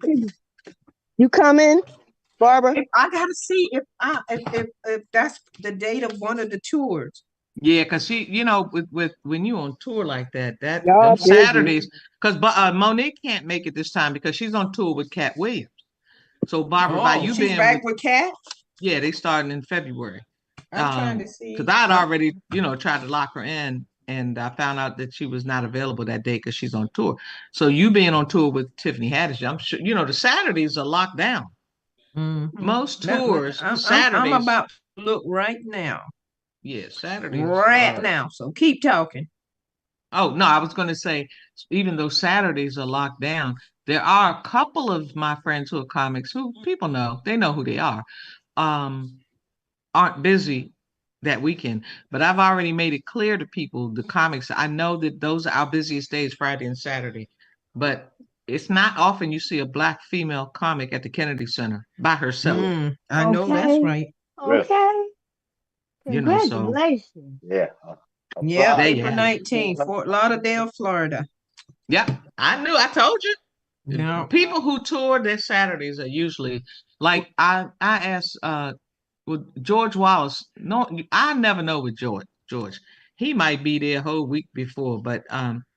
You coming, Barbara? I gotta see if that's the date of one of the tours. Yeah, because she, you know, with when you on tour like that, Y'all them busy. Saturdays, because Monique can't make it this time because she's on tour with Cat Williams. So Barbara, by you she's being back with Cat. yeah, they starting in February. I'm trying to see. Because I'd already, you know, tried to lock her in, and I found out that she was not available that day because she's on tour. So you being on tour with Tiffany Haddish, I'm sure, you know, the Saturdays are locked down. Most tours, Saturdays. I'm about to look right now. Yeah, Saturdays. Right now. So keep talking. Oh, no, I was going to say, even though Saturdays are locked down, there are a couple of my friends who are comics who people know, they know who they are, aren't busy that weekend. But I've already made it clear to people, the comics, I know that those are our busiest days, Friday and Saturday. But it's not often you see a Black female comic at the Kennedy Center by herself. I know that's right. Okay. You know, so Congratulations. Yeah, There you April have it. 19th, Fort Lauderdale, Florida. Yeah, I knew. I told you. Yeah. People who tour their Saturdays are usually like I asked with George Wallace. No, I never know with George. He might be there a whole week before, but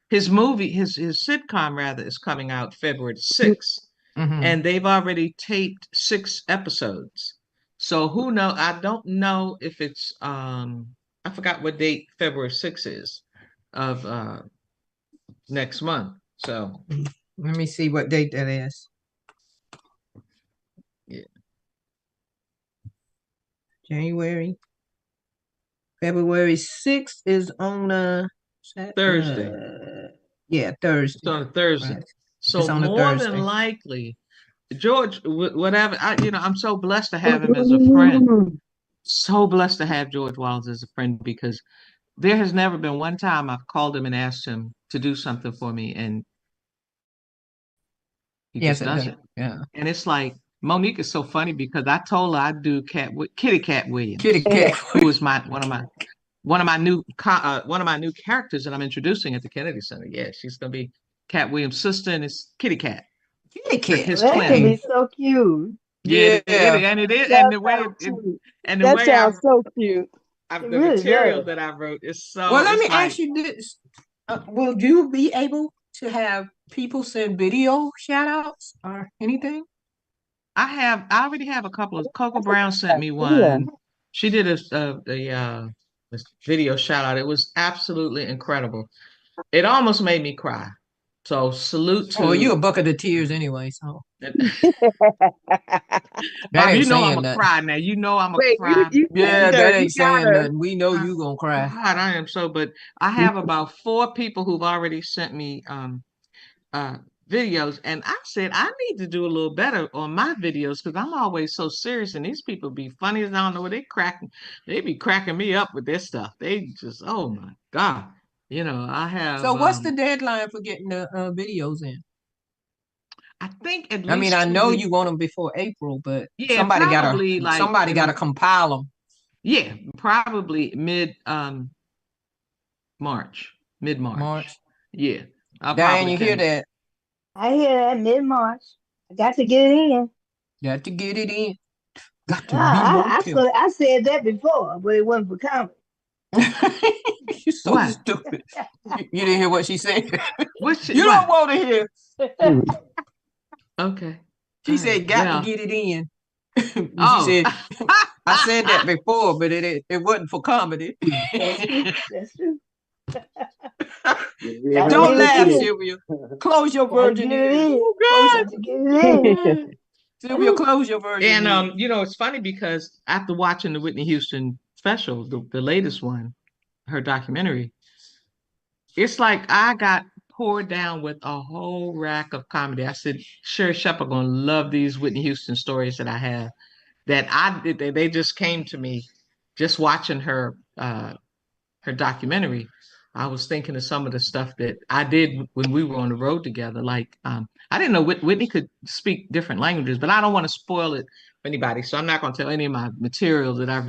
his movie, his sitcom rather, is coming out February 6th. And they've already taped 6 episodes. So who know? I don't know if it's I forgot what date February 6th is of next month. So let me see what date that is. Yeah. January. February 6th is on a Thursday. Yeah, Thursday. It's on a Thursday. Right. So on more Thursday. than likely, George, whatever, I'm so blessed to have him as a friend. So blessed to have George Wallace as a friend because there has never been one time I've called him and asked him to do something for me, and he Yes, just it does does. it. Yeah. And it's like Monique is so funny because I told her I'd do Kitty Cat Kitty Williams, cat. who is one of my new characters that I'm introducing at the Kennedy Center. Yeah, she's gonna be Cat Williams' sister, and it's Kitty Cat, Kitty cat. his Well, that could twin. be Okay. so cute. Yeah, Yeah. and it is, and That the way sounds cute. and the That way sounds so cute. It the really material does. that I wrote is Well, so, let it's me like ask you this. Will you be able to have people send video shout outs or anything? I already have a couple of. Coco That's a Brown sent good me idea. one. She did a video shout out. It was absolutely incredible. It almost made me cry. So salute Oh, well, you a to bucket of tears anyway, so that Bob. You ain't know I'm saying a nothing. cry now. You know I'm a Wait, cry. you Yeah, teased her. that You ain't got saying her. nothing. We know Uh, you gonna cry. God, I am so. But I have about 4 people who've already sent me uh videos, and I said I need to do a little better on my videos because I'm always so serious, and these people be funny as I don't know what they be cracking me up with their stuff. They just, oh my God. I So have what's the deadline for getting the videos in? I think at I mean, least I two know weeks. you want them before April, but Yeah, probably like somebody gotta compile them. yeah, probably mid March. March. Yeah, I'll Diane, probably you hear can. that? I hear that mid-March. I got to get it in. Got to get it in. Got to be more Ah, careful. I said that before, but it wasn't for comedy. You're so What? stupid. You didn't hear what she said. You don't What? want to hear. Okay. All She right. said, "Got to Well, get it in." She oh. said, "I said that before, but it wasn't for comedy." That's true. That's true. Yeah, Got to Don't get it laugh, in. Sylvia. Close your Got to virgin get it ears. in. Oh Close God. Got to get it your Sylvia. Close your virgin And ears. it's funny because after watching the Whitney Houston special, the latest one, her documentary, it's like I got poured down with a whole rack of comedy. I said, Sherry Shepherd gonna love these Whitney Houston stories that I have. They just came to me just watching her documentary. I was thinking of some of the stuff that I did when we were on the road together. Like, I didn't know Whitney could speak different languages, but I don't want to spoil it for anybody. So I'm not going to tell any of my material that I've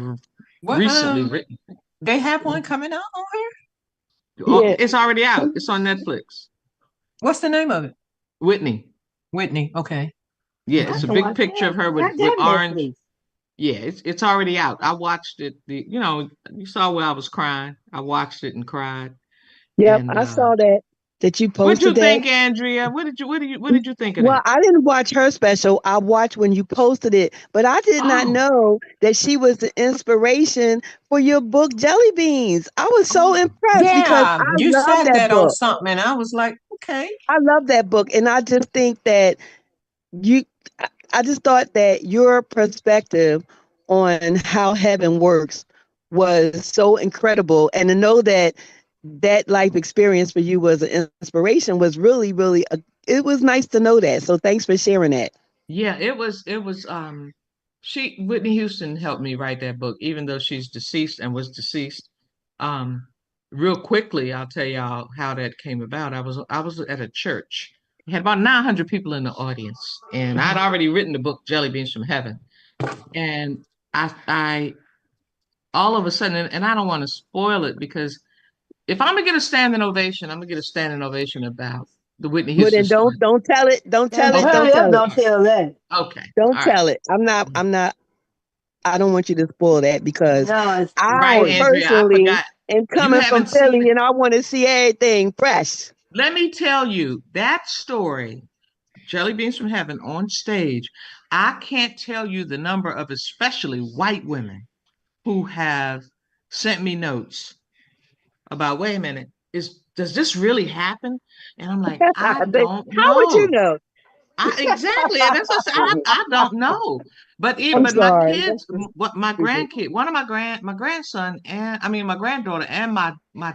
What? recently written. They have one coming out on here. Oh, Yeah. it's already out. It's on Netflix. What's the name of it? Whitney. Whitney. Okay. Yeah, in. I it's a Okay. can big watch picture of that. her I with got orange. Netflix. Yeah, it's already out. I watched it. You saw where I was crying. I watched it and cried. Yep, And I saw that you what'd you posted that. think, Andrea? What did you think of Well, that? I didn't watch her special. I watched when you posted it, but I did not Oh, know that she was the inspiration for your book, Jelly Beans. I was so oh, impressed because Yeah, I you love said that that on book. something, and I was like, okay. I love that book. And I just think that you, I just thought that your perspective on how heaven works was so incredible. And to know that that life experience for you was an inspiration was really, really, it was nice to know that. So thanks for sharing that. yeah, it was Whitney Houston helped me write that book, even though she's deceased and was deceased. Um, Real quickly, I'll tell y'all how that came about. I was at a church. We had about 900 people in the audience, and I'd Mhm. already written the book Jelly Beans from Heaven. And I all of a sudden, and I don't want to spoil it because if I'm gonna get a standing ovation, I'm gonna get a standing ovation about the Whitney But Houston then story. don't tell it. Don't tell And it. Okay. Don't hurry up, tell it. don't tell that. Okay. Don't All right. tell it. I don't want you to spoil that because No, it's Right, I important. Andrea. I personally forgot. am You coming from haven't seen Philly it. and I want to see everything fresh. Let me tell you that story, Jelly Beans from Heaven on stage. I can't tell you the number of especially white women who have sent me notes about, wait a minute, does this really happen? And I'm like, I don't How would you know. know? Exactly, and that's what I said. I don't know, I'm but my sorry. kids, what my grandkid, one of my grandson, and I mean my granddaughter and my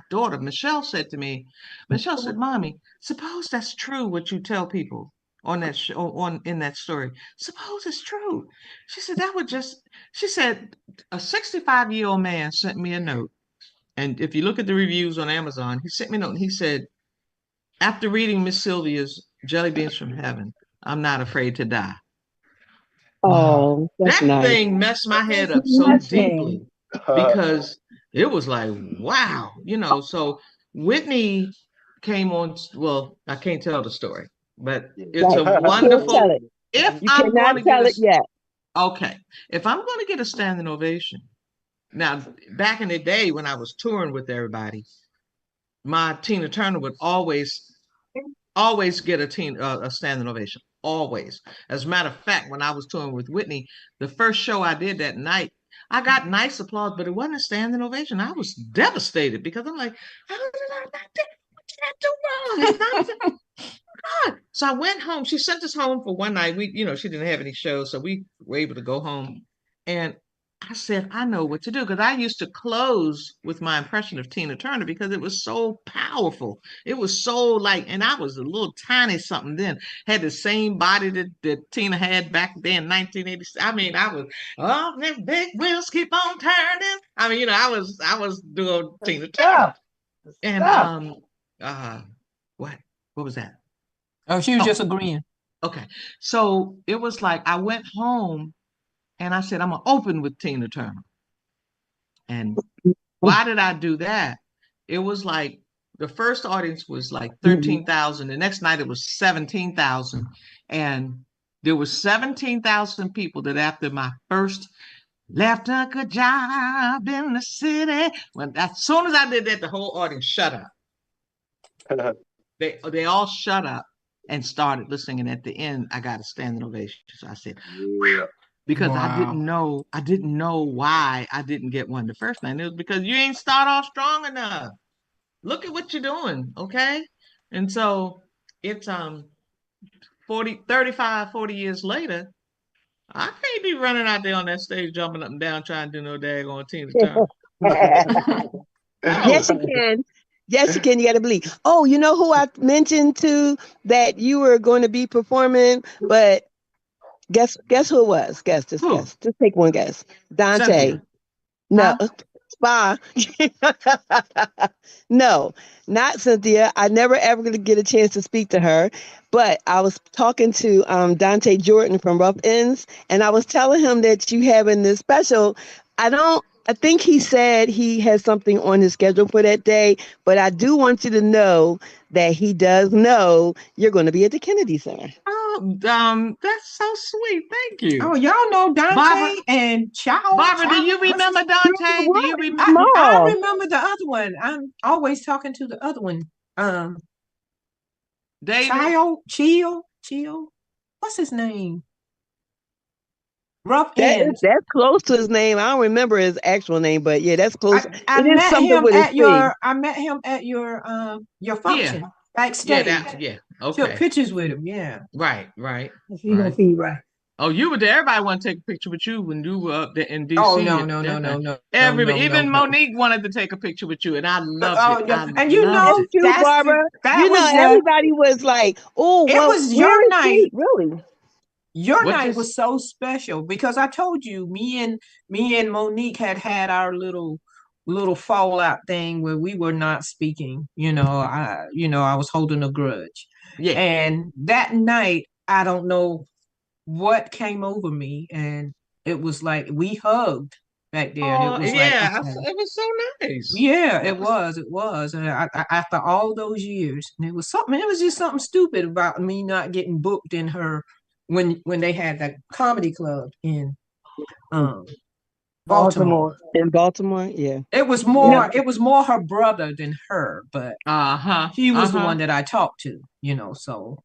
daughter Michelle said to me, Michelle said, "Mommy, suppose that's true what you tell people on that show on in that story. Suppose it's true." She said that would just. She said a 65-year-old man sent me a note And if you look at the reviews on Amazon, he sent me a note and he said, after reading Miss Sylvia's Jelly Beans from Heaven, I'm not afraid to die. Wow. Oh, that's That nice. thing messed my head That's up so nothing. deeply because it was like, wow, so Whitney came on, well, I can't tell the story, but it's Right. a You can't tell wonderful, it. if You I'm cannot going to get tell it yet. okay, if I'm going to get a standing ovation, now, back in the day when I was touring with everybody, my Tina Turner would always get a standing ovation. Always. As a matter of fact, when I was touring with Whitney, the first show I did that night, I got nice applause, but it wasn't a standing ovation. I was devastated because I'm like, how did I not do? What did I do wrong? It's not God. So I went home. She sent us home for one night. She didn't have any shows, so we were able to go home. And I said, I know what to do because I used to close with my impression of Tina Turner because it was so powerful. It was so and I was a little tiny something then, had the same body that Tina had back then, 1980. I mean, I was, oh, them big wheels keep on turning. I mean, I was doing Tina Turner. And what was that? Oh, she was Oh, just agreeing. okay. So it was like I went home and I said, I'm gonna open with Tina Turner. And why did I do that? It was like the first audience was like 13,000. The next night it was 17,000. And there was 17,000 people that after my first left a good job in the city, as soon as I did that, the whole audience shut up. They all shut up and started listening. And at the end, I got a standing ovation. So I said, Yeah. because Wow. I didn't know why I didn't get one the first night. It was because you ain't start off strong enough. Look at what you're doing, okay? And so it's 40 years later, I can't be running out there on that stage jumping up and down trying to do no daggone Tina Turner. Yes, No. you can. Yes, you can. You got to believe. Oh, you know who I mentioned too that you were going to be performing, but guess who it was? Just Who? guess. Just take one guess. Dante. Cynthia. No, Huh? Spa. No, not Cynthia. I never ever gonna get a chance to speak to her, but I was talking to Dante Jordan from Rough Ends, and I was telling him that you having this special. I don't. I think he said he has something on his schedule for that day, but I do want you to know that he does know you're going to be at the Kennedy Center. Oh, that's so sweet. Thank Oh, you. y'all know Barbara, Dante and Chow. Barbara, do you What's remember Dante? Do you remember? I Small. remember the other one. I'm always talking to the other one. Um, David? Chill. What's his name? Rough Ends. That's close to his name. I don't remember his actual name, but yeah, that's close. I It is met something him with a at C. your Yeah. function Yeah, backstage. yeah. Took Okay. pictures with him. Yeah. Right. He gonna Right. feed right. Oh, you were there. Everybody want to take a picture with you when you were up there in Oh DC no at no no that no time. no no Everybody, no no even no. Monique wanted to take a picture with you, and I loved it. Oh I yeah, and loved That's it. true, Barbara. that You know, was everybody was like, "Oh, it well, was where your is she?" night. Really? Your What night is? was so special because I told you me and Monique had our little fallout thing where we were not speaking. I was holding a grudge. Yeah. And that night, I don't know what came over me, and it was like we hugged back there, and it Oh, was like, yeah. okay, It was so nice. yeah, That it was. was, it was. And after all those years, and it was something. It was just something stupid about me not getting booked in her when they had that comedy club in um Baltimore. Baltimore. In Baltimore? Yeah. It was Yeah. more. It was more her brother than her, but Uh-huh. he was the Uh-huh. one that I talked to. So,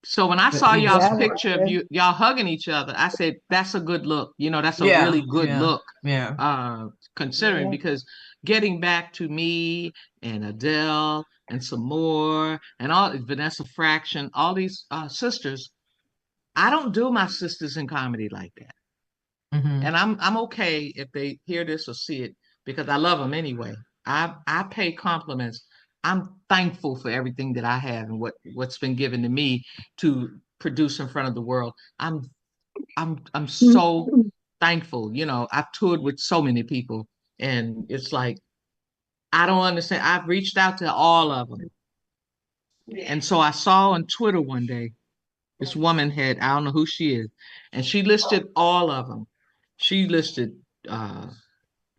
So when I but saw it was y'all's Yeah, I fun. was picture of there. y'all hugging each other, I said, that's a good look. That's a Yeah, really good yeah, look, yeah. considering Yeah. because getting back to me and Adele and some more and all Vanessa Fraction, all these sisters, I don't do my sisters in comedy like that. Hmm. And I'm okay if they hear this or see it because I love them anyway. I pay compliments. I'm thankful for everything that I have and what's been given to me to produce in front of the world. I'm so thankful. I've toured with so many people, and it's like I don't understand. I've reached out to all of them. And so I saw on Twitter one day, this woman had, I don't know who she is, and she listed all of them. She listed,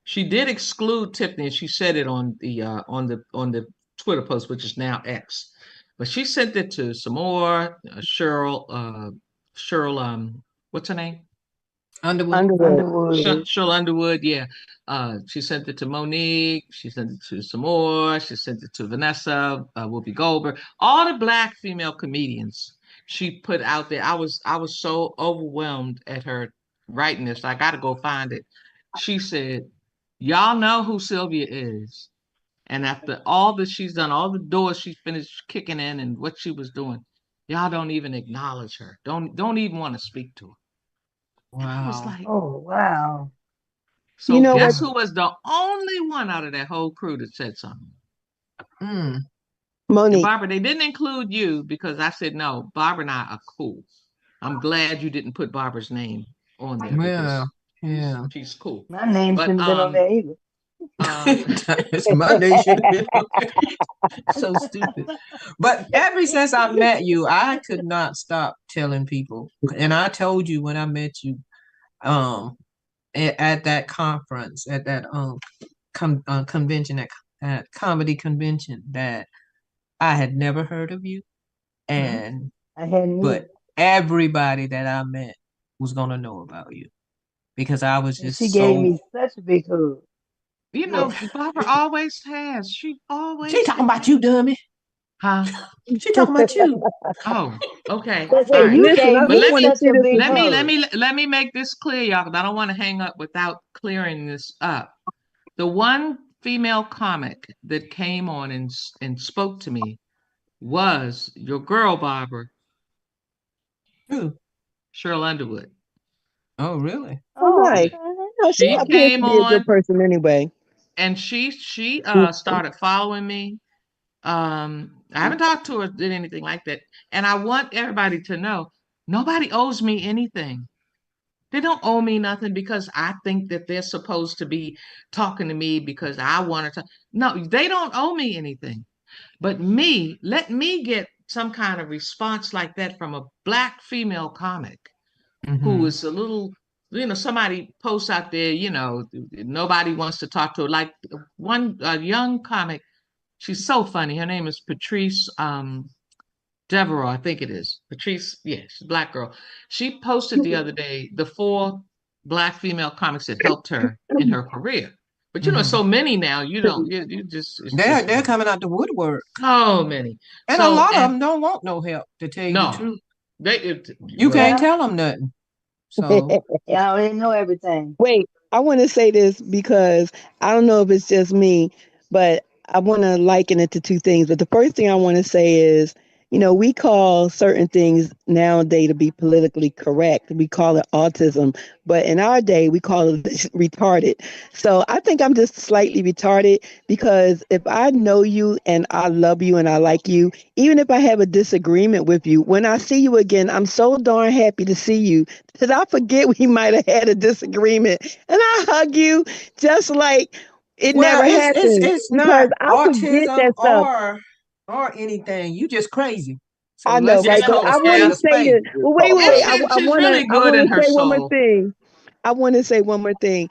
she did exclude Tiffany, and she said it on the Twitter post, which is now X. But she sent it to some more, Cheryl, what's her name? Underwood. Cheryl Underwood, yeah. She sent it to Monique. She sent it to some more. She sent it to Vanessa, Whoopi Goldberg, all the Black female comedians she put out there. I was so overwhelmed at her writing this. I got to go find it. She said, "Y'all know who Sylvia is, and after all that she's done, all the doors she finished kicking in, and what she was doing, y'all don't even acknowledge her. Don't even want to speak to her." I was Wow. like, Oh, wow. so You know guess what, who was the only one out of that whole crew that said something? Mm. And Monique? Barbara, they didn't include you because I said, no, Barbara and I are cool. I'm glad you didn't put Barbara's name on there Yeah. because Yeah. she's cool. My name But shouldn't have been on there either. It's Monday should have been okay. So stupid. But ever since I met you, I could not stop telling people. And I told you when I met you, um, at that conference, at that convention, at comedy convention, that I had never heard of you, and I hadn't but either. everybody that I met was gonna know about you because I was And she just gave so. me such a big hug. you know, Yes. Barbara always has. She She always talking about has. you, dummy. Huh? She talking about you. Oh, okay. I All said, right. you listen, gave I But me just let want to me such see a this big again. hug. let me make this clear, y'all, because I don't want to hang up without clearing this up. The one female comic that came on and spoke to me was your girl, Barbara, Who? Cheryl Underwood. Oh, really? Oh, Oh, Yeah. nice. okay. No, she She appears to came be a good on person anyway. and she started following me. I haven't talked to her, did anything like that. And I want everybody to know nobody owes me anything. They don't owe me nothing because I think that they're supposed to be talking to me because I want to talk. No, they don't owe me anything. But me, let me get some kind of response like that from a Black female comic who Mm-hmm. is a little, somebody posts out there, nobody wants to talk to her. Like one young comic, she's so funny. Her name is Patrice Devereaux, I think it is. Patrice, yeah, she's a Black girl. She posted the other day the 4 Black female comics that helped her in her career. But Mm-hmm. so many now, you don't, you just, it's just They're coming out the woodwork, so many. and a So, lot of and them don't want no help. To tell you the no, truth, they, it, you well, can't Yeah. tell them nothing. So, Yeah, I already know everything. Wait, I want to say this because I don't know if it's just me, but I want to liken it to two things. But the first thing I want to say is, we call certain things nowadays to be politically correct. We call it autism, but in our day, we call it retarded. So I think I'm just slightly retarded because if I know you and I love you and I like you, even if I have a disagreement with you, when I see you again, I'm so darn happy to see you. Did I forget we might have had a disagreement? And I hug you just like it well, never happened it's because not I forget autism that stuff. or anything. You just crazy. So I know, let's yeah, right? just But call a I want spade to a say spade. this. Well, wait, wait, wait. she's really I good want in to her say one more soul. thing. I want to say one more thing.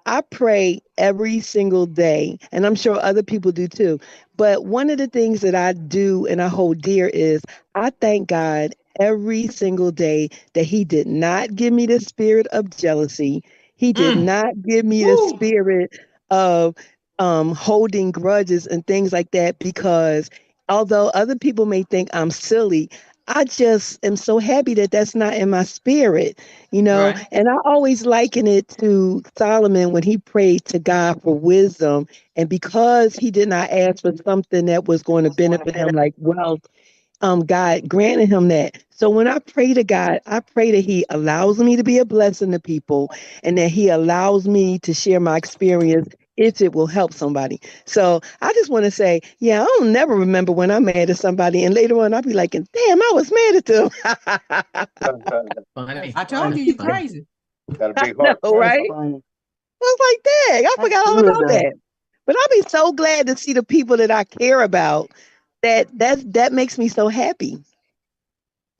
I pray every single day, and I'm sure other people do too. But one of the things that I do and I hold dear is I thank God every single day that He did not give me the spirit of jealousy. He did Mm, not give me the woo, spirit of holding grudges and things like that because although other people may think I'm silly, I just am so happy that that's not in my spirit. right. And I always liken it to Solomon when he prayed to God for wisdom. And because he did not ask for something that was going to benefit him, like wealth, God granted him that. So when I pray to God, I pray that He allows me to be a blessing to people and that He allows me to share my experience if it will help somebody. So I just want to say, yeah, I don't never remember when I'm mad at somebody, and later on I'll be like, damn, I was mad at them. Funny, I told Funny. you funny. crazy. Got a I big know, heart. That is right? funny. I was like, dang, I That's forgot all good about though. that. But I'll be so glad to see the people that I care about. That makes me so happy.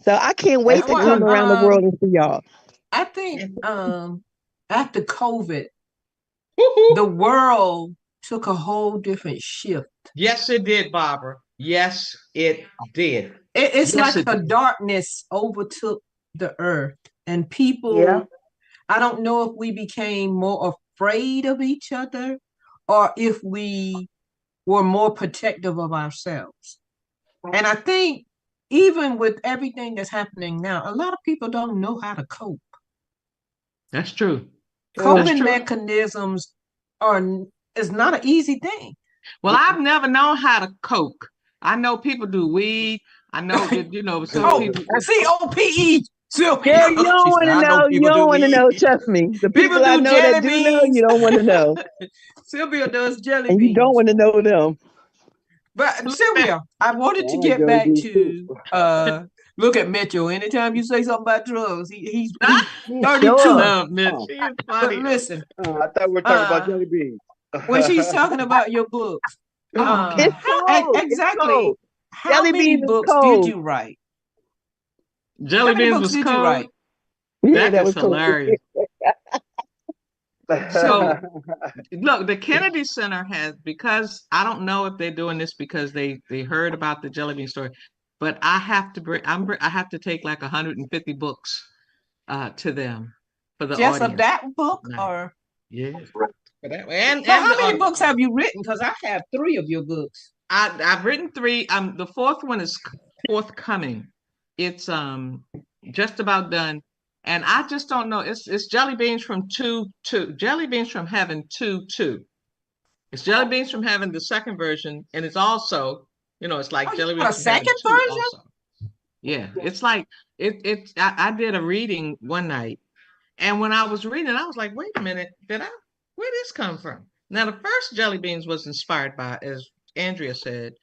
So I can't wait to come around the world and see y'all. I think after COVID, the world took a whole different shift. Yes, it did, Barbara. Yes, it did. It's Yes, like it a did. darkness overtook the earth, and people, I don't know if we became more afraid of each other or if we were more protective of ourselves. And I think even with everything that's happening now, a lot of people don't know how to cope. That's true. Coping mechanisms is not an easy thing. Well, I've never known how to coke. I know people do weed. I know that, some people. COPE. Girl, you don't want to know. You don't want to know. Trust me. The people I know that do know, you don't want to know. Sylvia does jelly and beans. You don't want to know them. But Sylvia, I wanted to get back to look at Mitchell. Anytime you say something about drugs, he's 32. She's funny. But listen, I thought we were talking about jelly beans. When she's talking about your books, it's cold. exactly. It's cold. How Jelly many beans books did you write? Jelly beans was cold. You write? Yeah, that is hilarious. So, look, the Kennedy Center has, because I don't know if they're doing this because they heard about the jelly bean story, but I have to I have to take like 150 books to them for the just audience. Of that book, or yeah. And how many books have you written? Because I have 3 of your books. I've written 3. The 4th one is forthcoming. It's just about done. And I just don't know. It's Jelly Beans from Jelly Beans from Heaven 2. It's Jelly Beans from Heaven, the second version, and it's also, it's like Jelly Beans from Heaven 2 version? Also. Yeah, it's like I did a reading one night, and when I was reading, I was like, wait a minute, where this come from? Now, the first Jelly Beans was inspired by, as Andrea said,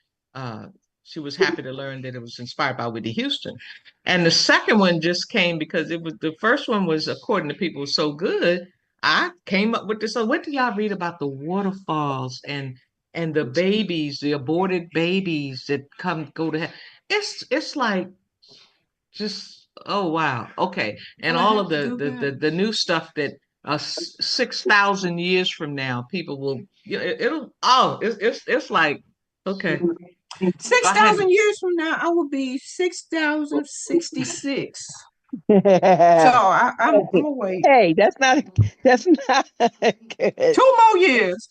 she was happy to learn that it was inspired by Whitney Houston. And the second one just came because the first one was, according to people, was so good. I came up with this. So what do y'all read about the waterfalls and the babies, the aborted babies that go to hell? It's like just, oh wow, okay. And all of the new stuff that 6,000 years from now people will, it's like, okay. 6,000 years from now, I will be 6,066. So I'm gonna wait. Hey, that's not good. 2 more years.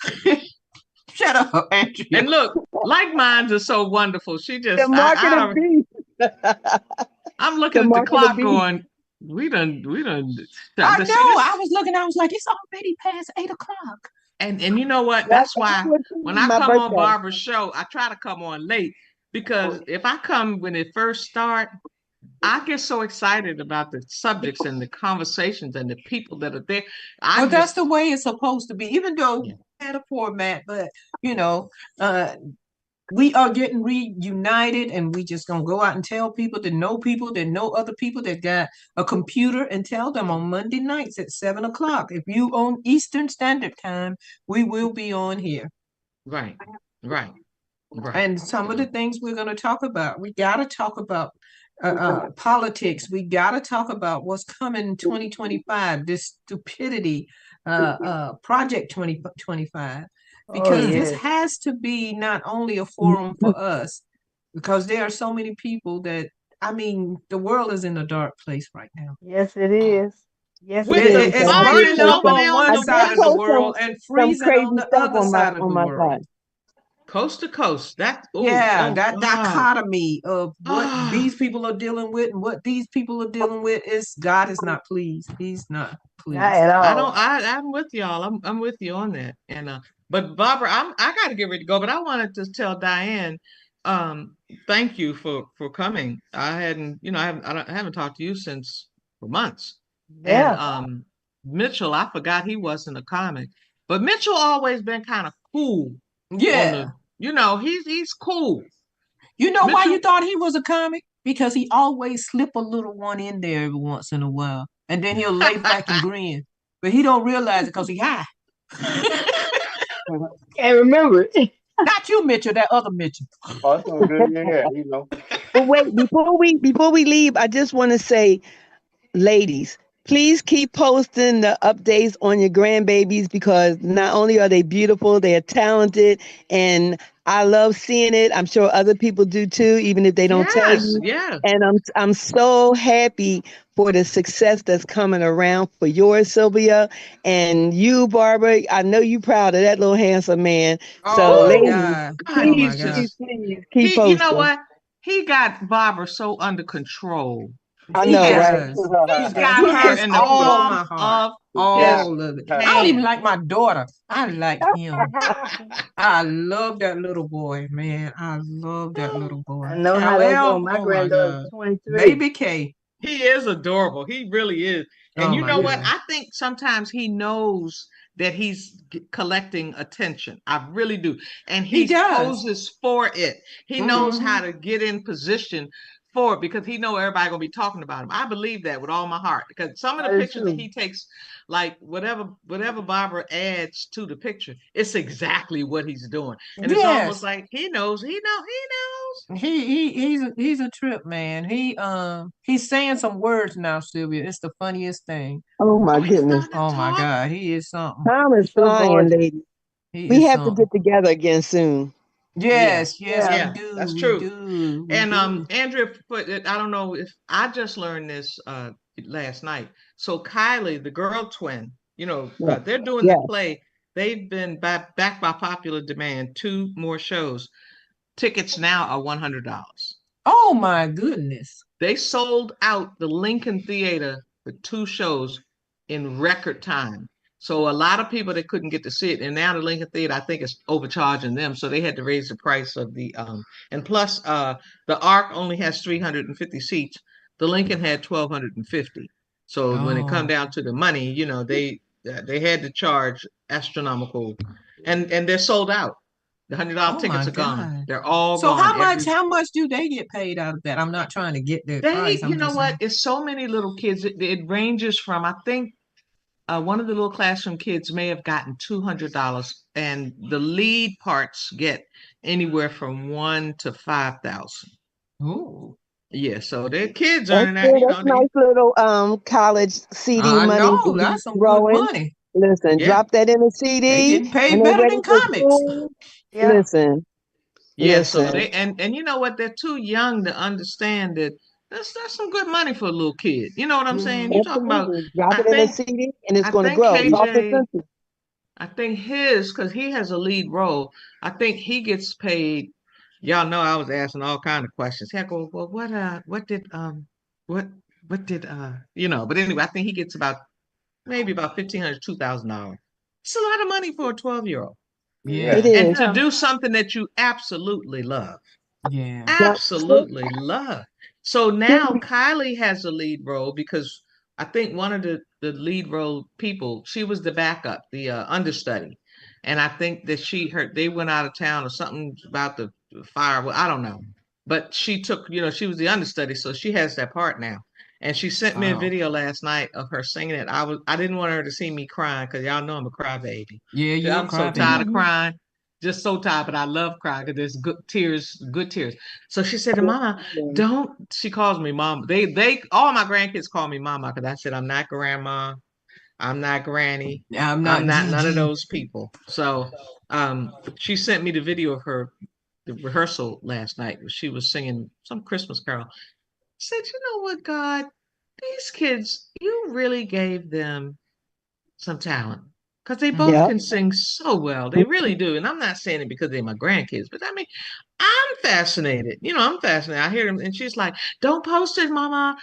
Shut up, Andrea. And look, like minds are so wonderful. She just the mark of the beast. I'm looking at the clock going, we done. I know. I was looking, I was like, it's already past 8 o'clock. And you know what? That's why when I come on Barbara's show, I try to come on late, because if I come when it first starts, I get so excited about the subjects and the conversations and the people that are there. That's the way it's supposed to be, even though we had a format, but we are getting reunited, and we just gonna go out and tell people that know other people that got a computer, and tell them on Monday nights at 7 o'clock. If you on Eastern Standard Time, we will be on here. Right. And some of the things we're gonna talk about, we gotta talk about politics. We gotta talk about what's coming in 2025, this stupidity, Project 2025. Because this has to be not only a forum for us, because there are so many people that, the world is in a dark place right now. Yes, it is. Yes, it's burning up on one side of the world and freezing on the other side of the world. Coast to coast. That dichotomy of what these people are dealing with and what these people are dealing with is, God is not pleased. He's not pleased. Not at all. I'm with y'all. I'm with you on that. And but Barbara, I got to get ready to go. But I wanted to tell Diane, thank you for coming. I haven't talked to you for months. Yeah. And Mitchell, I forgot he wasn't a comic, but Mitchell always been kind of cool. Yeah. He's cool. You know why you thought he was a comic? Because he always slip a little one in there every once in a while, and then he'll lay back and grin. But he don't realize it because he high. Can't remember it. Not you, Mitchell, that other Mitchell. Oh, it's all good. Yeah, you know. But wait, before we leave, I just want to say, ladies, please keep posting the updates on your grandbabies because not only are they beautiful, they are talented, and I love seeing it. I'm sure other people do too, even if they don't tell Yes, you. yeah. And I'm so happy for the success that's coming around for yours, Sylvia, and you, Barbara. I know you proud of that little handsome man. So, Oh my Woo! ladies, God. God, Oh please, my he's God. please, just please keep you know posting. what? He got Barbara so under control. I He know, He has right? does. He he's does. got He her has in the all palm my heart. of his All of it. I don't even hand. like my daughter. I like him. I love that little boy, man. I love that little boy. I know how that go. Carlyle, My oh my granddaughter's God. 23. Baby K. He is adorable. He really is. And Oh you my know what? God. I think sometimes he knows that he's collecting attention. I really do. And He he does. poses for it. He knows Mm-hmm. how to get in position for it because he know everybody gonna be talking about him. I believe that with all my heart because some of the That is pictures that true. he takes, like whatever Barbara adds to the picture, it's exactly what he's doing. And it's almost Yes. like he knows, he knows. He's a trip, man. He's saying some words now, Sylvia. It's the funniest thing. Oh my Oh, he's goodness. starting to Oh my talk. God. He is something. Time is So flying, gorgeous. ladies. He We is have to something. get together again soon. Yeah. Yes, yes, Yeah. we Yeah, do. that's We true. do. We And do. Andrea put it, I don't know if I just learned this last night. So Kylie, the girl twin, Yeah. they're doing the Yeah. play. They've been back by popular demand, two more shows. Tickets now are $100. Oh my goodness. They sold out the Lincoln Theater for two shows in record time. So a lot of people that couldn't get to see it, and now the Lincoln Theater, I think, is overcharging them, so they had to raise the price of the and plus the Arc only has 350 seats. The Lincoln had 1,250. So when it come Oh. down to the money, they had to charge astronomical, and they're sold out. The $100 Oh my tickets are gone. God. They're all So gone. how much do they get paid out of that? I'm not trying to get the They, price. you I'm know just what? saying. It's so many little kids. It ranges from, I think, one of the little classroom kids may have gotten $200, and the lead parts get anywhere from 1 to 5,000. Oh. Yeah, so they're kids That's earning that. good. That's They nice little college CD I money know to be that's some good throwing. money. Listen, yeah, drop that in a They CD getting when paid they're better ready than for comics. school. Yeah. Listen, yeah. So listen. they and you know what? They're too young to understand that that's some good money for a little kid. You know what I'm saying? Hmm. You talking about? Absolutely. Drop I it in a think CD and it's I going to think grow. Talk to KJ. sense. I think his, because he has a lead role, I think he gets paid. Y'all know I was asking all kind of questions. Heck, well, what, but anyway, I think he gets maybe about 1,500, $2,000. It's a lot of money for a 12-year-old. It Yeah. Yeah. And is. to Yeah. do something that you absolutely love. Yeah. Yep. Absolutely love. So now Kylie has a lead role because I think one of the lead role people, she was the backup, the understudy. And I think that they went out of town or something about the fire. Well, I don't know. But she took, she was the understudy, so she has that part now. And she sent me a Wow. video last night of her singing it. I didn't want her to see me crying because y'all know I'm a crybaby. Yeah, you a I'm so tired of crybaby. crying, just so tired, but I love crying because there's good tears. So she said to Mama, don't, she calls me Mama. All my grandkids call me Mama because I said, I'm not grandma. I'm not granny. I'm I'm not not none of Gigi. those people. So she sent me the video of the rehearsal last night. She was singing some Christmas carol. I said, you know what, God, these kids, you really gave them some talent because they both Hmm. Yep. can sing so well. They really do. And I'm not saying it because they're my grandkids, but I mean, I'm fascinated. I'm fascinated. I hear them, and she's like, "Don't post it, Mama.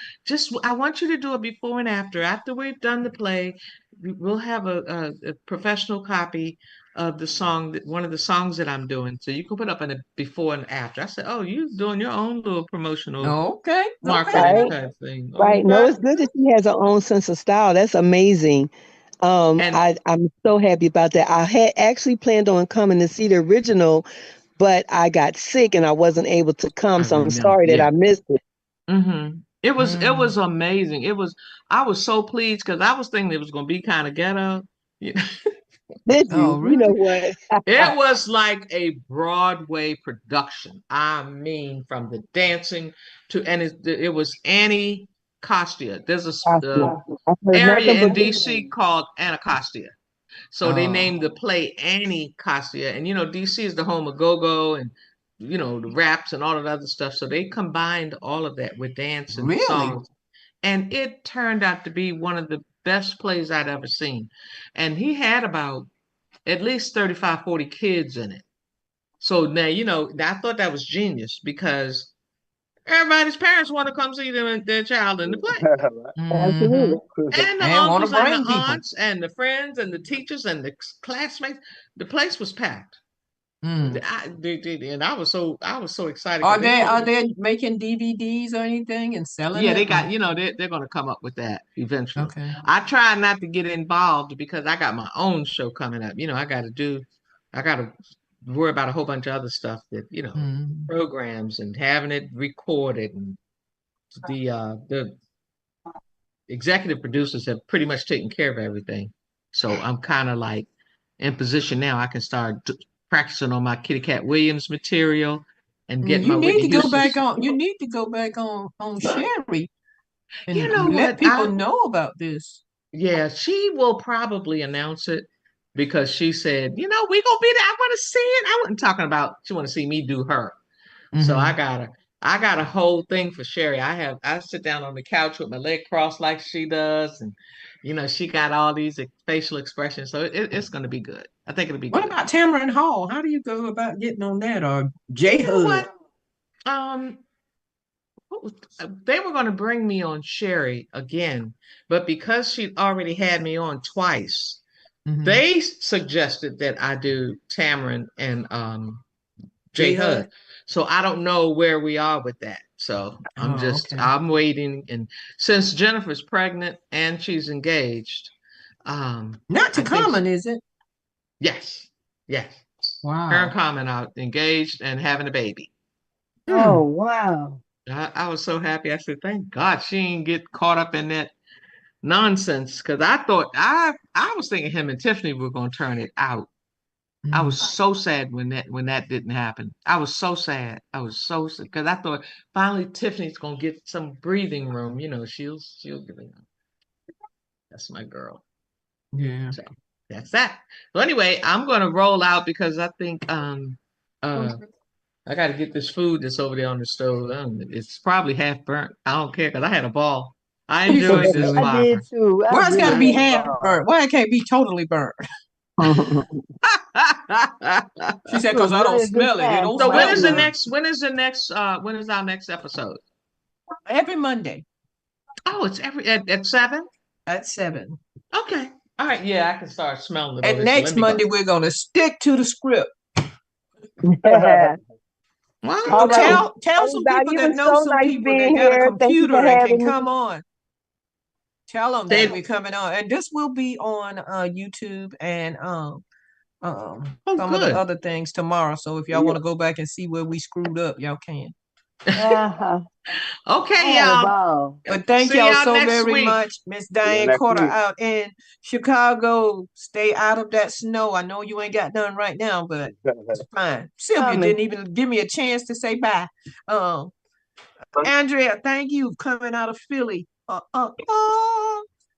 I want you to do a before and after. After we've done the play, we'll have a professional copy of the song, one of the songs that I'm doing, so you can put up in a before and after." I said, "Oh, you doing your own little promotional Okay. Okay marketing now. Right. type thing? Right. No, Okay." it's good that she has her own sense of style. That's amazing. And I'm so happy about that. I had actually planned on coming to see the original, but I got sick and I wasn't able to come. I So I'm remember, sorry that yeah. I missed it. It was Mm. amazing. I was so pleased because I was thinking it was gonna be kind of ghetto. You know? Did Oh, you? You know really? what? It was like a Broadway production. I mean, from the dancing to, and it was Annie Costia. There's a I've heard area nothing in but good DC things. called Anacostia. So they Oh, named the play Annie Costia. And DC is the home of go-go and the raps and all of the other stuff. So they combined all of that with dance and really? songs. And it turned out to be one of the best plays I'd ever seen. And he had about at least 35, 40 kids in it. So now, I thought that was genius because everybody's parents want to come see their child in the play. Mm-hmm. Absolutely. And the And want to uncles and the bring people. aunts and the friends and the teachers and the classmates. The place was packed. Mm. And I was so excited Are because they they told are me, they making DVDs or anything and selling yeah, they it? got, they're going to come up with that eventually. Okay. I try not to get involved because I got my own show coming up. I got to worry about a whole bunch of other stuff that, Mm. programs and having it recorded, and the executive producers have pretty much taken care of everything. So I'm kind of like in position now. I can start practicing on my Kitty Cat Williams material and get my You need Whitney to go Houston. back on. You need to go back on Sherry You and know let what? people know about this. Yeah, she will probably announce it because she said, we gonna be there. I want to see it. I wasn't talking about she want to see me do her. So Mm-hmm. I got a whole thing for Sherry. I sit down on the couch with my leg crossed like she does, and she got all these facial expressions. So it's gonna be good. I think it'll be What good. about Tamron Hall? How do you go about getting on that? Or J You know Hud? what? Um, they were going to bring me on Sherry again, but because she'd already had me on twice, Mm-hmm. they suggested that I do Tamron and J J Hud. Hud? So I don't know where we are with that. So Oh, okay. I'm waiting. And since Jennifer's pregnant and she's engaged, Not too I think common, is it? yes, yes. Her and Wow. Carmen are engaged and having a baby. Oh, Hmm. wow. I was so happy. I said, thank God she didn't get caught up in that nonsense because I thought I was thinking him and Tiffany were going to turn it out. I Mm. was so sad when that didn't happen. I was so sad. I was so sad because I thought finally Tiffany's gonna get some breathing room. She'll give it. That's my girl. Yeah. So that's that. So anyway, I'm gonna roll out because I think I got to get this food that's over there on the stove. It's probably half burnt. I don't care because I had a ball. I He's so enjoyed this, I silly. Barbara. did too. I Why it's got to really be had a half ball. burnt? Why it can't be totally burnt? She said, It "Cause was I don't really a good smell it. It time don't So when smell is the talking. good." next? When is our next episode? Every Monday Oh, it's every at 7. at 7. Okay. All right. Yeah, I can start smelling it over And here. So next let me go. Monday we're gonna stick to the script. All Well, right. Tell some Everybody, people it that was know so some nice people that being got a here. Thank you for computer and can having me. come on. Tell them that say, we're coming on, and this will be on YouTube and oh, some of the good. other things tomorrow. So if y'all Yeah. want to go back and see where we screwed up, y'all can. Uh-huh. I Okay, had a y'all. ball. But thank See y'all y'all so next very week. much, Miss See you Diane next Carter week. out in Chicago. Stay out of that snow. I know you ain't got none right now, but it's fine. Sylvia Coming. didn't even give me a chance to say bye. Um, Andrea, thank you coming out of Philly.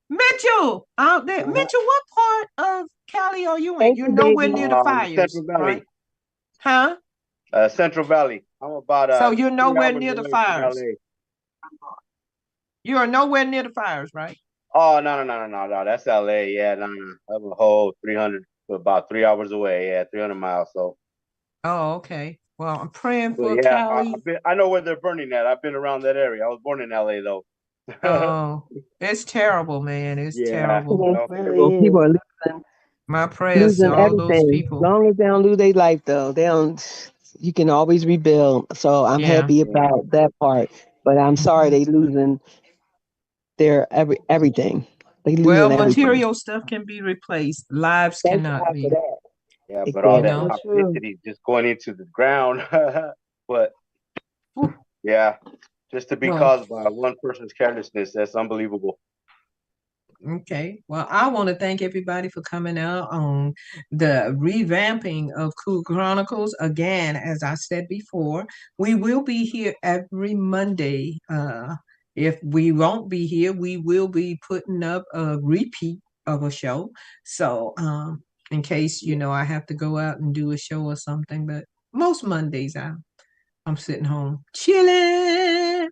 Mitchell out there. Uh-huh. Mitchell, what part of Cali are you in? Thank You're you, nowhere baby. near the fires, Central Valley. right? Huh? Central Valley. I'm about So you're 3 nowhere hours near the away from fires. LA. You are nowhere near the fires, right? Oh, no. That's LA. Yeah, no. I'm a whole 300, about 3 hours away. Yeah, 300 miles. So, Oh, okay. Well, I'm praying but for yeah, Cali. I know where they're burning at. I've been around that area. I was born in LA though. Oh, it's terrible, man. It's Yeah, terrible. It's no. terrible. Really People is. are losing, My prayers to losing all those everything. As people. long as they don't lose their life, though, they don't. You can always rebuild. So I'm Yeah. happy Yeah. about that part. But I'm sorry Mhm. they losing their everything. They Well, losing everything. material stuff can be replaced. Lives Thank cannot God for be. that. Yeah, but all You that Exactly. know. So true. toxicity just going into the ground. But Whew. yeah, just to be Well, caused by one person's carelessness, that's unbelievable. Okay. Well, I want to thank everybody for coming out on the revamping of Cougar Chronicles. Again, as I said before, we will be here every Monday. If we won't be here, we will be putting up a repeat of a show. So, in case, I have to go out and do a show or something, but most Mondays I'm sitting home chilling.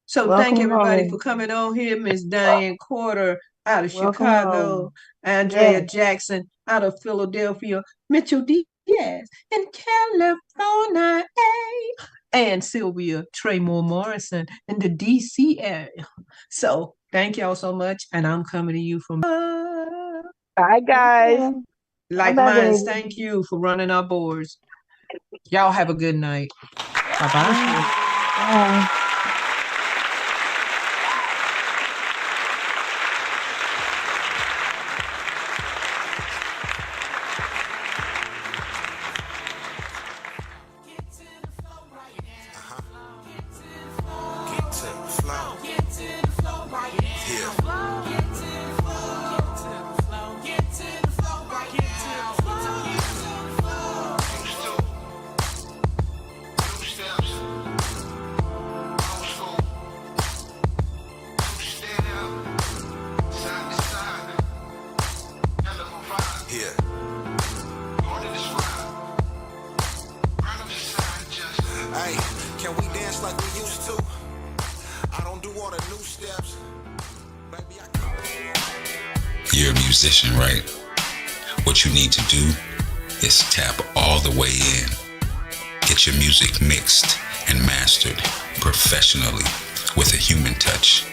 So thank Welcome everybody for home. coming on here. Miss Diane Porter out of Welcome Chicago, home. Andrea Yes. Jackson out of Philadelphia, Mitchell Diaz in California, and Sylvia Tremore Morrison in the DC area. So thank y'all so much, and I'm coming to you from Bye, guys. Okay. like Bye, minds. baby. Thank you for running our boards. Y'all have a good night. Bye bye. Bye. Get to the flow. Yeah. Hey, can we dance like we used to? I don't do all the new steps. Baby, you're a musician, right? What you need to do is tap all the way in. Get your music mixed and mastered professionally with a human touch.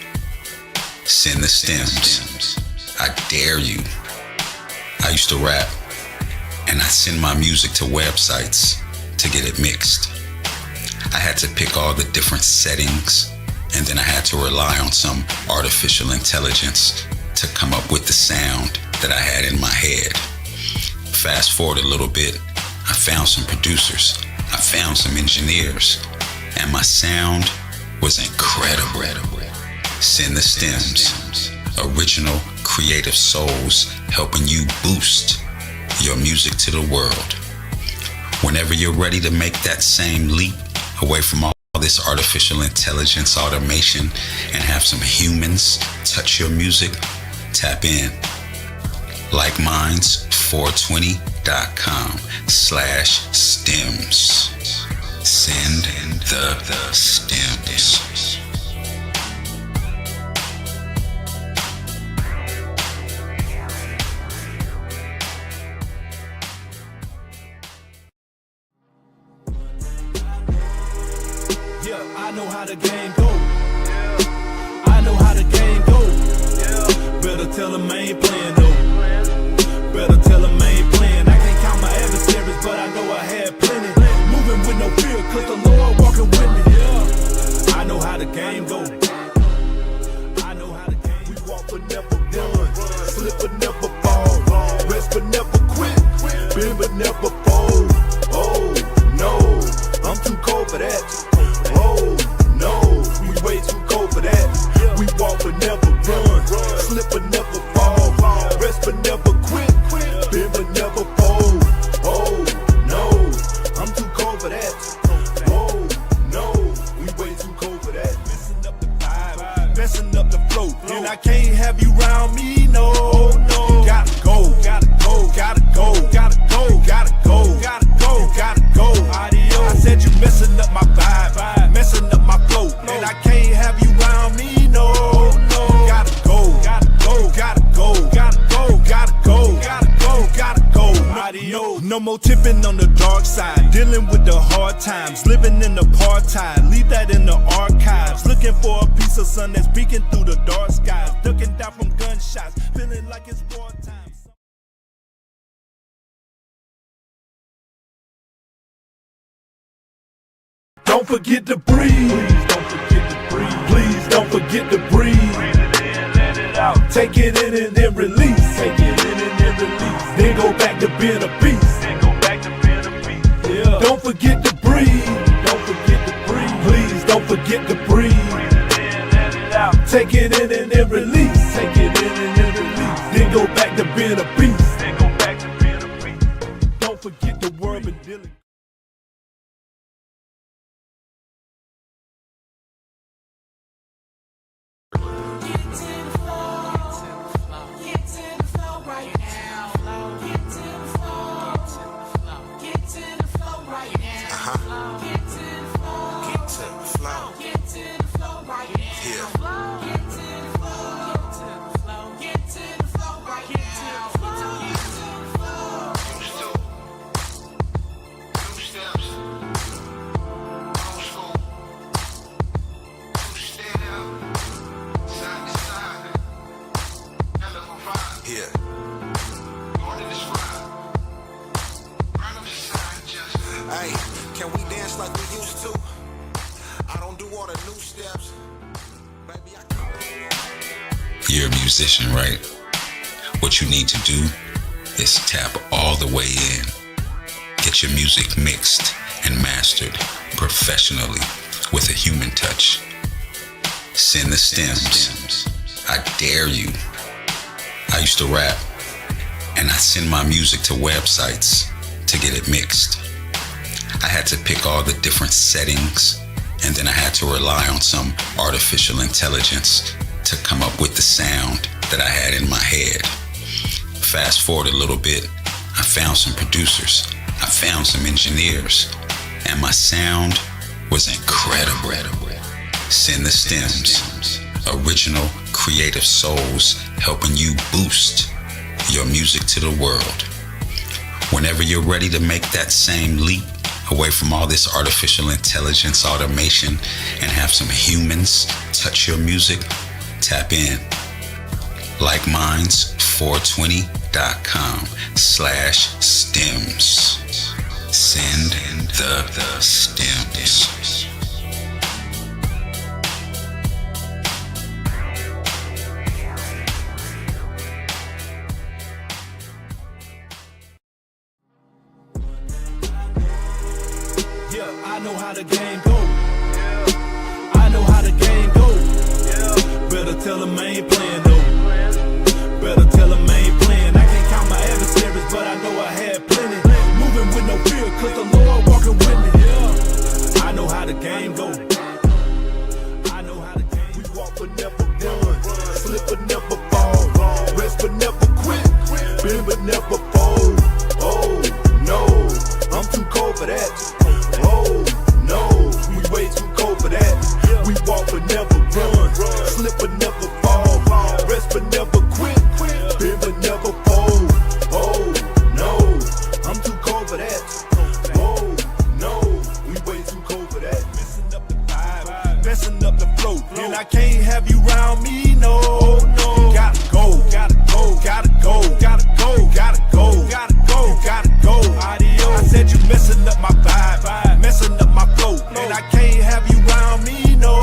Send the stems. I dare you. I used to rap, and I send my music to websites to get it mixed. I had to pick all the different settings, and then I had to rely on some artificial intelligence to come up with the sound that I had in my head. Fast forward a little bit, I found some producers, I found some engineers, and my sound was incredible. Send the stems. Original creative souls helping you boost your music to the world. Whenever you're ready to make that same leap away from all this artificial intelligence automation and have some humans touch your music, tap in. likeminds420.com/stems. Send the stems. Yeah, I know how the game go. I know how the game go. Better tell them I ain't playing though. Better tell them I ain't playing. I can't count my adversaries, but I know I had plenty. Moving with no fear, cause the Lord walking with me. Yeah, I know how the game go. I know how the game. We walk but never run, slip but never fall, rest but never quit, bend but never fold. Oh no, I'm too cold for that. Oh no, we way too cold for that. We walk but never run, slip but never fall, rest but never quit, bend but never fold. Oh no, I'm too cold for that. Oh no, we way too cold for that. Messing up the vibe, messing up the flow, and I can't have you round me, no. Gotta go, gotta go, gotta go, gotta go, gotta go, gotta go, gotta go. Adios. I said you messing up my vibe, messing up my flow, and I can't have you round me, no. Gotta go, gotta go, gotta go, gotta go, gotta go, gotta go, gotta go. Adios. No more tipping on the dark side, dealing with the hard times, living in the part-time, leave that in the archives, looking for a piece of sun that's peeking through the dark skies, ducking down from gunshots, feeling like it's wartime. Don't forget to breathe. Please don't forget to breathe. Please don't forget to breathe. Breathe it in, let it out. Take it in and then release. Take it in and then release. Then go back to being a beast. Then go back to being a beast. Yeah. Don't forget to breathe. Don't forget to breathe. Please don't forget to breathe. Breathe it in, let it out. Take it in and then release. Take it in and then release. then go back to being a beast. Don't forget the world been dealing. Hey, can we dance like we used to? I don't do all the new steps. Baby, you're a musician, right? What you need to do is tap all the way in. Get your music mixed and mastered professionally with a human touch. Send the stems. I dare you. I used to rap, and I send my music to websites to get it mixed. I had to pick all the different settings, and then I had to rely on some artificial intelligence to come up with the sound that I had in my head. Fast forward a little bit, I found some producers, I found some engineers, and my sound was incredible. Send the stems. Original creative souls helping you boost your music to the world. Whenever you're ready to make that same leap away from all this artificial intelligence automation and have some humans touch your music, tap in. LikeMinds420.com/stems. Send the stems. I know how the game go. I know how the game go. Better tell them I ain't playing though. Better tell them I ain't playing. I can't count my adversaries, but I know I had plenty. Moving with no fear, cause the Lord walking with me. I know how the game go. I know how the game. We walk but never run. Slip but never fall. Rest but never quit. Bend but never fold. Oh no, I'm too cold for that. Oh no, we way too cold for that. We walk but never run, slip but never fall, rest but never quit, bend but never fold. Oh no, I'm too cold for that. Oh no, we way too cold for that. Messing up the vibe, messing up the flow, and I can't have you round me, no. Gotta go, gotta go, gotta go, gotta go, gotta go, gotta go, gotta go. Adios. I said you messing up my vibe, messing up my flow, and I can't have you round me, no.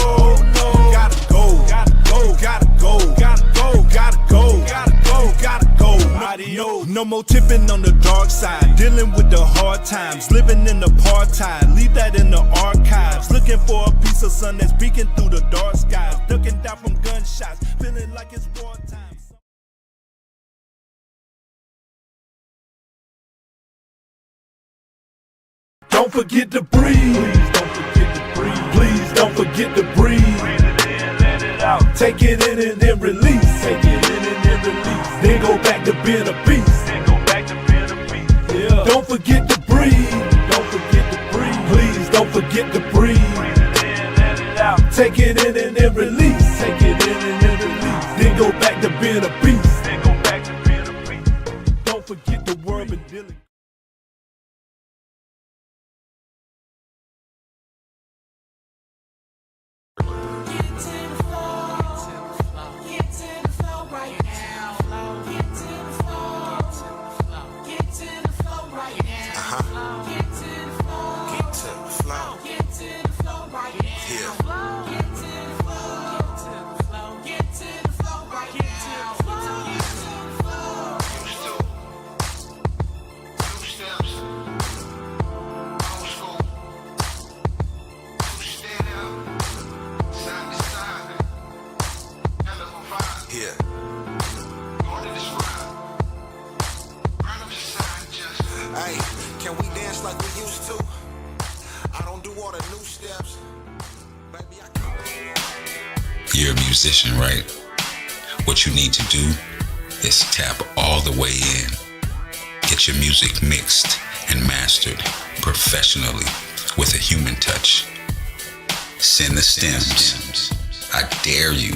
Gotta go, gotta go, gotta go, gotta go, gotta go, gotta go, gotta go. Adios. No more tipping on the dark side, dealing with the hard times, living in the apartheid. Leave that in the archives. Looking for a piece of sun that's peeking through the dark skies, ducking down from gunshots, feeling like it's wartime. Don't forget to breathe. Please don't forget to breathe. Breathe it in, let it out. Take it in and then release. Take it in and then release. Then go back to being a beast. Then go back to being a beast. Yeah. Don't forget to breathe. Don't forget to breathe. Please don't forget to breathe. Breathe it in, let it out. Take it in and then release. Take it in and then release. Then go back to being a beast. Then go back to being a beast. Don't forget the world been dealing. Yeah. Going in this ride. like we used to. I don't do all the new steps. Baby, I can't. You're a musician, right? What you need to do is tap all the way in. Get your music mixed and mastered professionally with a human touch. Send the stems. I dare you.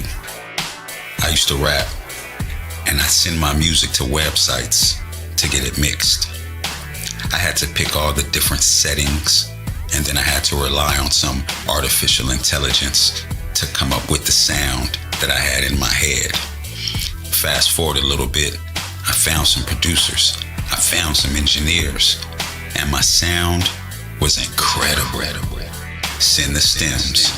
I used to rap, and I send my music to websites to get it mixed. I had to pick all the different settings, and then I had to rely on some artificial intelligence to come up with the sound that I had in my head. Fast forward a little bit, I found some producers, I found some engineers, and my sound was incredible. Send the stems.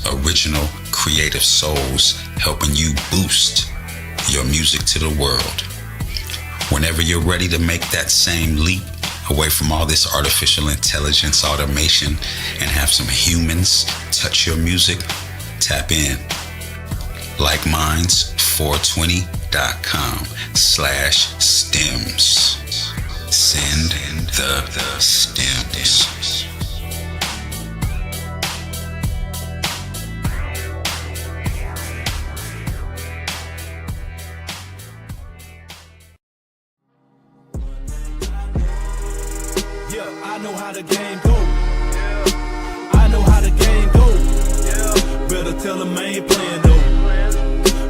Original creative souls helping you boost your music to the world. Whenever you're ready to make that same leap away from all this artificial intelligence automation and have some humans touch your music, tap in. likemind420.com/stems. Send the stems. I know how the game go. I know how the game go. Better tell them I ain't playing though.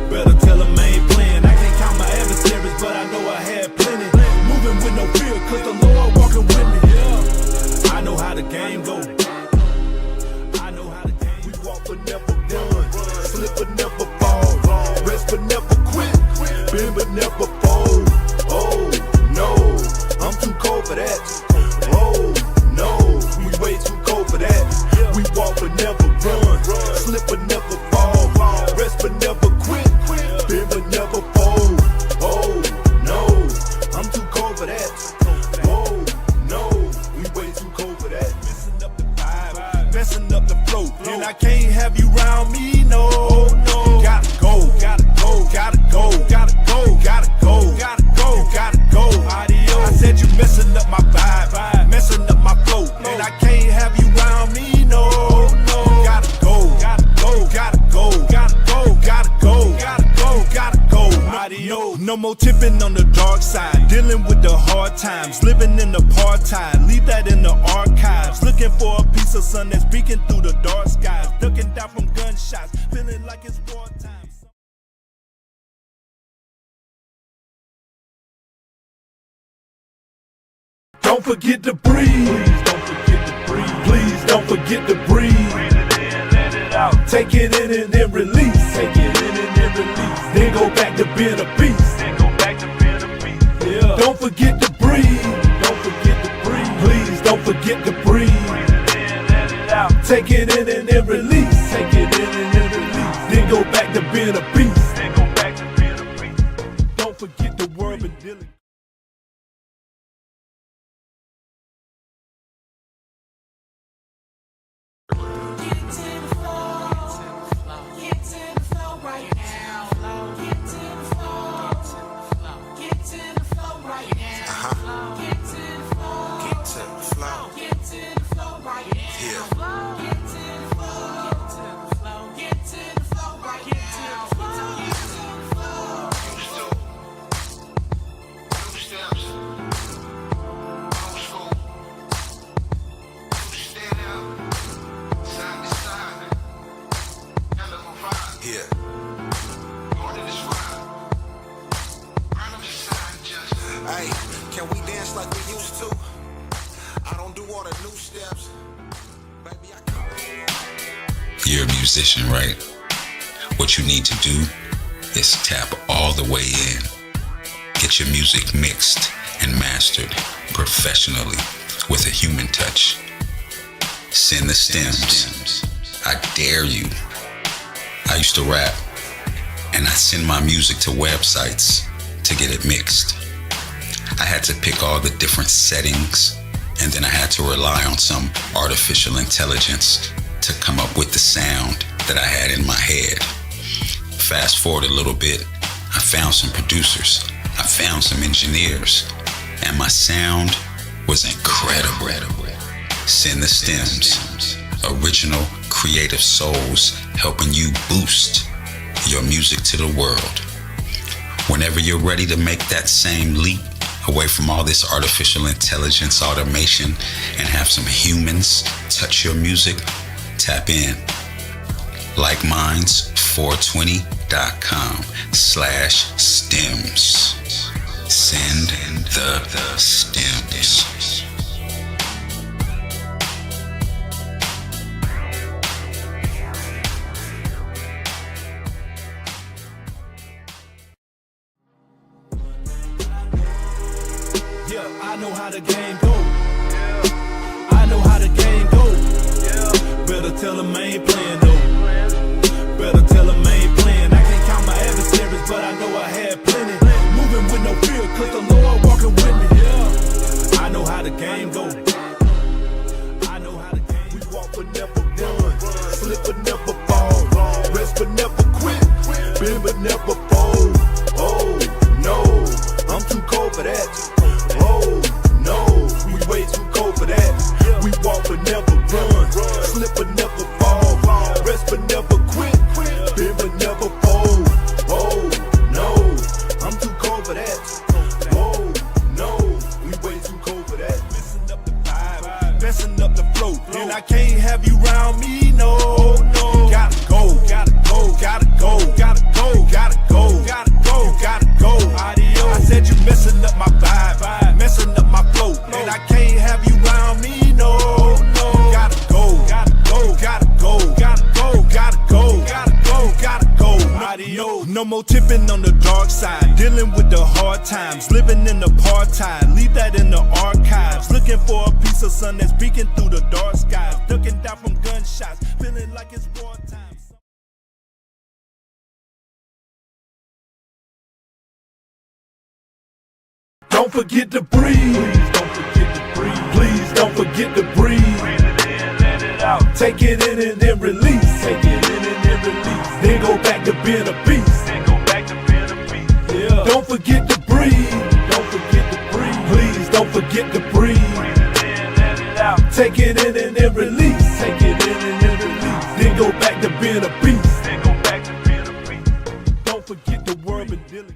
Better tell them I ain't playing. I can't count my adversaries, but I know I had plenty. Moving with no fear, cause the Lord walking with me. I know how the game go. I know how the game. We walk but never run, slip but never fall, rest but never quit, bend but never fold. Oh no, I'm too cold for that. Oh no, we way too cold for that. We walk but never run, slip but never fall, rest but never quit, bend but never fold. Oh no, I'm too cold for that. Oh no, we way too cold for that. Messing up the vibe, messing up the flow, and I can't have you round me, no. Gotta go, gotta go, gotta go, gotta go, gotta go, gotta go, gotta go. Adios. I said you messing up my vibe, messing up my flow, and I can't have you round me, no. Gotta go, gotta go, gotta go, gotta go, gotta go, gotta go, gotta go. Adios. No more tipping on the dark side, dealing with the hard times, living in the part-time, leave that in the archives. Looking for a piece of sun that's peeking through the dark skies, ducking down from gunshots, feeling like it's wartime. Don't forget to breathe. Please don't forget to breathe. Breathe it in, let it out. Take it in and then release. Take it in and then release. Then go back to being a beast. Then go back to being a beast. Yeah. Don't forget to breathe. Don't forget to breathe. Please don't forget to breathe. Breathe it in, let it out. Take it in and then release. Take it in and then release. Then go back to being a beast. Then go back to being a beast. Don't forget the world been dealing. You're a musician, right? What you need to do is tap all the way in. Get your music mixed and mastered professionally with a human touch. Send the stems. I dare you. I used to rap, and I send my music to websites to get it mixed. I had to pick all the different settings, and then I had to rely on some artificial intelligence to come up with the sound that I had in my head. Fast forward a little bit, I found some producers, I found some engineers, and my sound was incredible. Send the Stems. Original creative souls helping you boost your music to the world. Whenever you're ready to make that same leap away from all this artificial intelligence automation and have some humans touch your music, tap in. LikeMinds420.com/stems. Send the stems. I know how the game go. I know how the game go. Better tell them I ain't playing though. Better tell them I ain't playing. I can't count my adversaries, but I know I had plenty. Moving with no fear, cause the Lord walking with me. I know how the game go. I know how the game. We walk but never run, slip but never fall, rest but never quit, bend but never fold. Oh no, I'm too cold for that. Oh no, we way too cold for that. We walk but never run, slip but never fall, rest but never quit, bend but never fold. Oh no, I'm too cold for that. Oh no, we way too cold for that. Messing up the vibe, messing up the flow, and I can't have you round me, no. Gotta go, gotta go, gotta go, gotta go, gotta go, gotta go, gotta go. I said you messing up my vibe, messing up my flow, and I can't have you round me, no. Gotta go, gotta go, gotta go, gotta go, gotta go, gotta go, gotta go. No more tipping on the dark side, dealing with the hard times, living in the part-time, leave that in the archives, looking for a piece of sun that's peeking through the dark skies, ducking down from gunshots, feeling like it's wartime. Don't forget to breathe. Please don't forget to breathe. Please don't forget to breathe. Breathe it in, let it out. Take it in and then release. Take it in and then release. Then go back to being a beast. Then go back to being a beast. Yeah. Don't forget to breathe. Don't forget to breathe. Please don't forget to breathe. Breathe it in, let it out. Take it in and then release. Take it in and then release. Then go back to being a beast. Then go back to being a beast. Don't forget the word and dealing.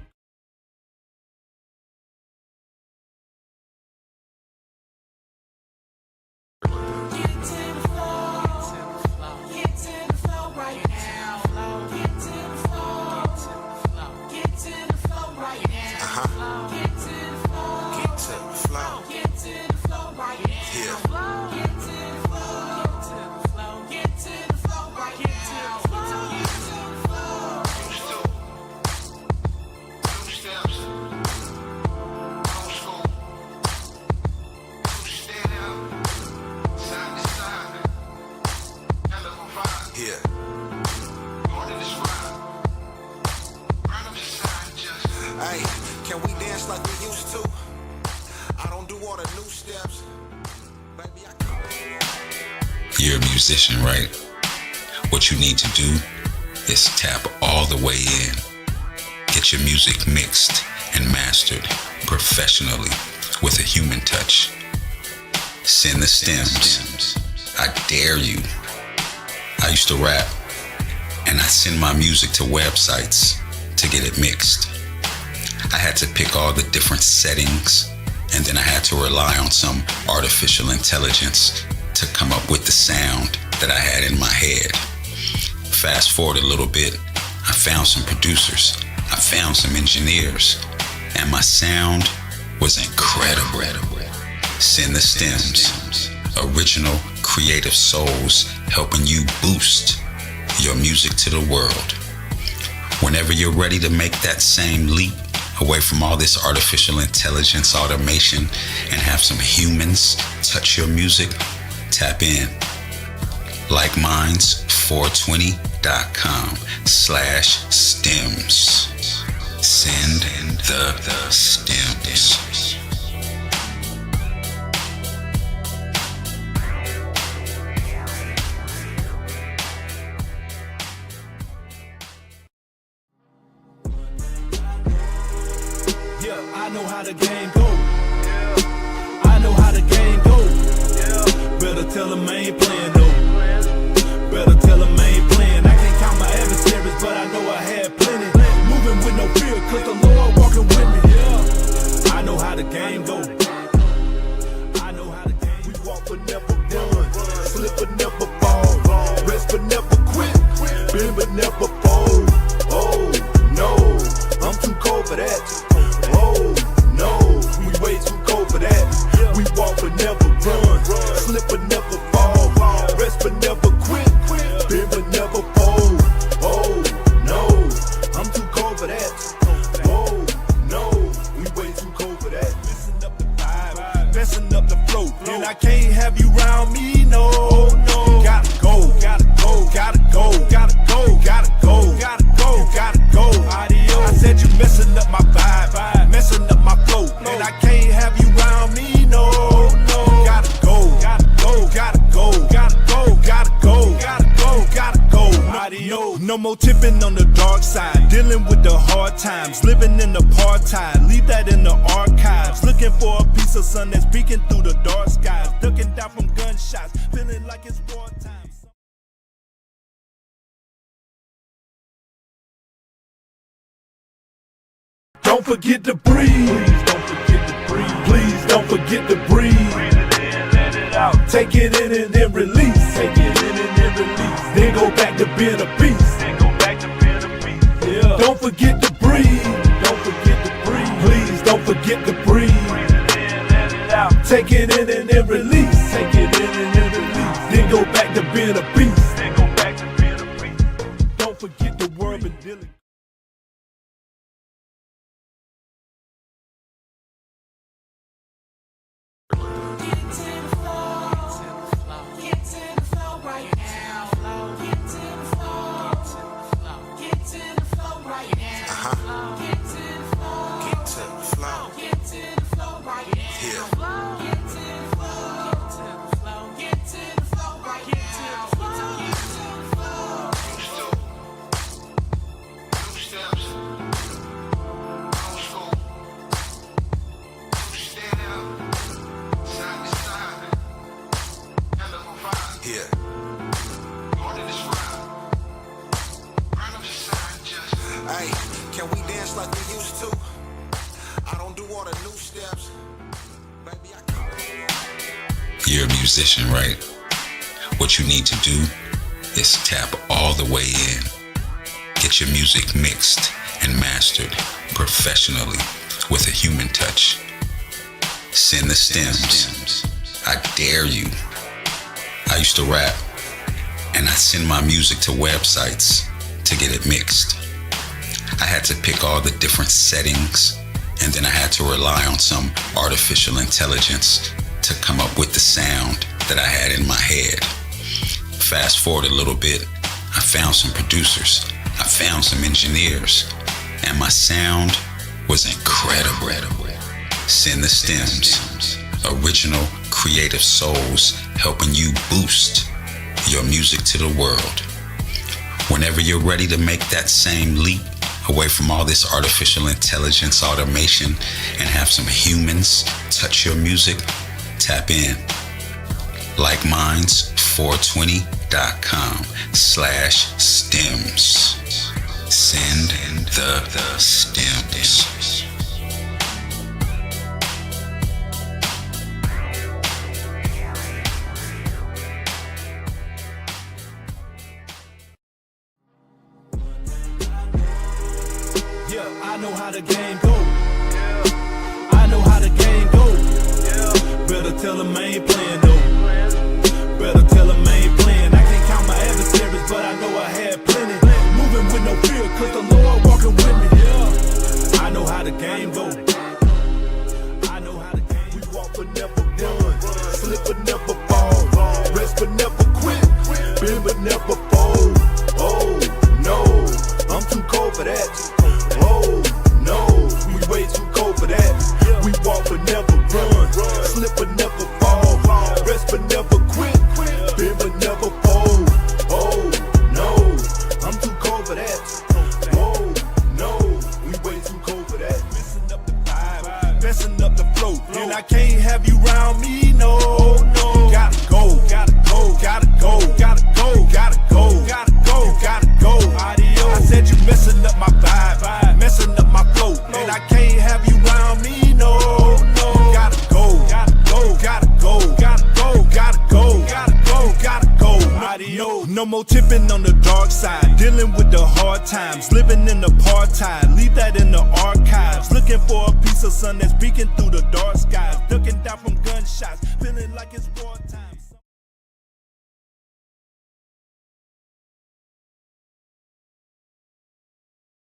Can we dance like we used to? I don't do all the new steps. Baby, you're a musician, right? What you need to do is tap all the way in. Get your music mixed and mastered professionally with a human touch. Send the stems. I dare you. I used to rap, and I send my music to websites to get it mixed. I had to pick all the different settings, and then I had to rely on some artificial intelligence to come up with the sound that I had in my head. Fast forward a little bit, I found some producers, I found some engineers, and my sound was incredible. Send the Stems. Original creative souls helping you boost your music to the world. Whenever you're ready to make that same leap away from all this artificial intelligence automation and have some humans touch your music, tap in. LikeMinds420.com/stems. Send the stems. I know how the game go. I know how the game go. Better tell them I ain't playing no. Better tell them I ain't playing. I can't count my adversaries, but I know I had plenty. Moving with no fear, cause the Lord walking with me. Yeah. I know how the game go. I know how the game. We walk but never run, slip but never fall, rest but never quit, bend but never fold. Oh no, I'm too cold for that. Oh no, we way too cold for that. We walk but never run, slip but never fall, rest but never quit, bend but never fold. Oh no, I'm too cold for that. Oh no, we way too cold for that. Messing up the vibe, messing up the flow, and I can't have you round me, no, no. Gotta go, gotta go, gotta go, gotta go, gotta go, gotta go, gotta go. Adios. I said you messing up my vibe, messing up my flow, and I can't have you round me, no, no. Gotta go, gotta go, gotta go, gotta go, gotta go, gotta go, gotta go. Adios. No more tipping on the dark side, dealing with the hard times, living in the part-time, leave that in the archives. Looking for a piece of sun that's peeking through the dark skies, ducking down from gunshots, feeling like it's wartime. Don't forget to breathe. Please don't forget to breathe. Please don't forget to breathe. Breathe it in, let it out. Take it in and then release. Take it in and then release. Then go back to being a beast. Then go back to being a beast. Yeah. Don't forget to breathe. Don't forget to breathe. Please don't forget to breathe. Breathe it in, let it out. Take it in and then release. Take it in and then release. Then go back to being a beast. Then go back to being a beast. Don't forget the word and dealing. You're a musician, right? What you need to do is tap all the way in. Get your music mixed and mastered professionally with a human touch. Send the stems. I dare you. I used to rap, and I'd send my music to websites to get it mixed. I had to pick all the different settings, and then I had to rely on some artificial intelligence to come up with the sound that I had in my head. Fast forward a little bit, I found some producers, I found some engineers, and my sound was incredible. Send the stems, original creative souls helping you boost your music to the world. Whenever you're ready to make that same leap away from all this artificial intelligence automation and have some humans touch your music, tap in. LikeMinds420.com/stems. Send the stems. Yeah, I know how the game go. I know how the game go. Better tell them I ain't playing no. Better tell them I ain't playing. I can't count my adversaries, but I know I had plenty. Moving with no fear, cause the Lord walking with me. Yeah, I know how the game go. I know how the game. We walk but never run, slip but never fall, rest but never quit, bend but never fold. Oh no, I'm too cold for that. Oh no, we way too cold for that. We walk but never run, slip but never fall, rest but never quit, bend but never fold. Oh no, I'm too cold for that. Oh no, we way too cold for that. Messing up the vibe, messing up the flow, and I can't have you round me, no, no. Gotta go, more tipping on the dark side, dealing with the hard times, living in apartheid, leave that in the archives, looking for a piece of sun that's peeking through the dark skies, ducking down from gunshots, feeling like it's wartime.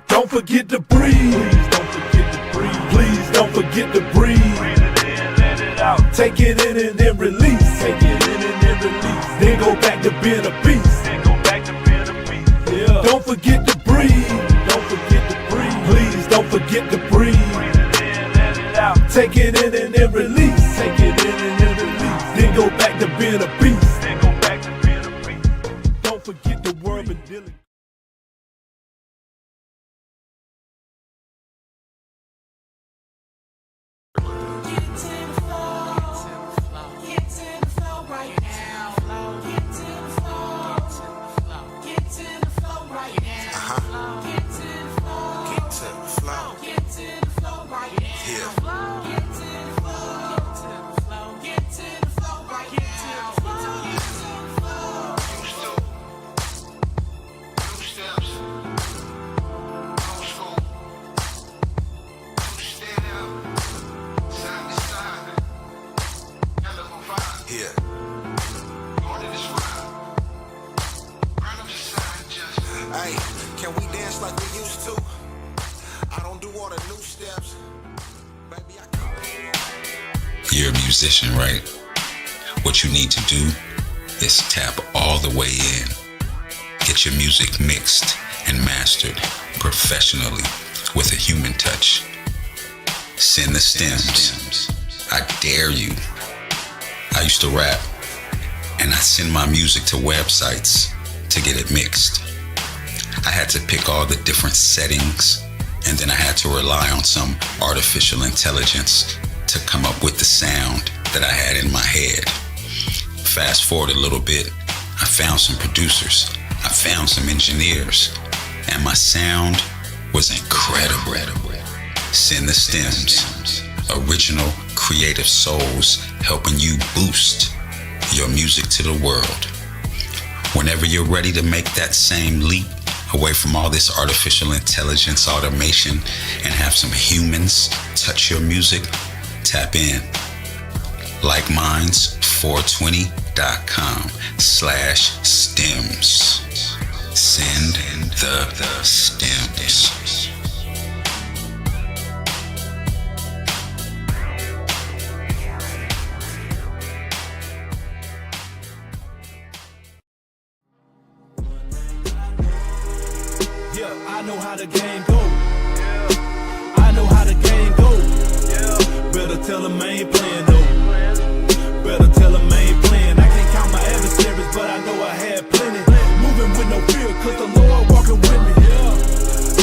Don't forget to breathe. Please don't forget to breathe. Please don't forget to breathe. Breathe it in, let it out. Take it in and then release. Take it in and then release. Then go back to being a beast. Then go back to being a beast. Yeah. Don't forget to breathe. Don't forget to breathe. Please don't forget to breathe. Breathe it in, let it out. Take it in and then release. Take it in and then release. Then go back to being a beast. Then go back to being a beast. Don't forget the world been dealing. Hey, can we dance like we used to? I don't do all the new steps. Baby, You're a musician, right? What you need to do is tap all the way in. Get your music mixed and mastered professionally with a human touch. Send the stems. I dare you. I used to rap, and I send my music to websites to get it mixed. I had to pick all the different settings, and then I had to rely on some artificial intelligence to come up with the sound that I had in my head. Fast forward a little bit, I found some producers, I found some engineers, and my sound was incredible. Send the stems. Original creative souls helping you boost your music to the world. Whenever you're ready to make that same leap away from all this artificial intelligence automation and have some humans touch your music, tap in. LikeMinds420.com/stems. Send the stems. I know how the game go. I know how the game go. Better tell them I ain't playing though. Better tell them I ain't playing. I can't count my adversaries, but I know I had plenty. Moving with no fear, cause the Lord walking with me.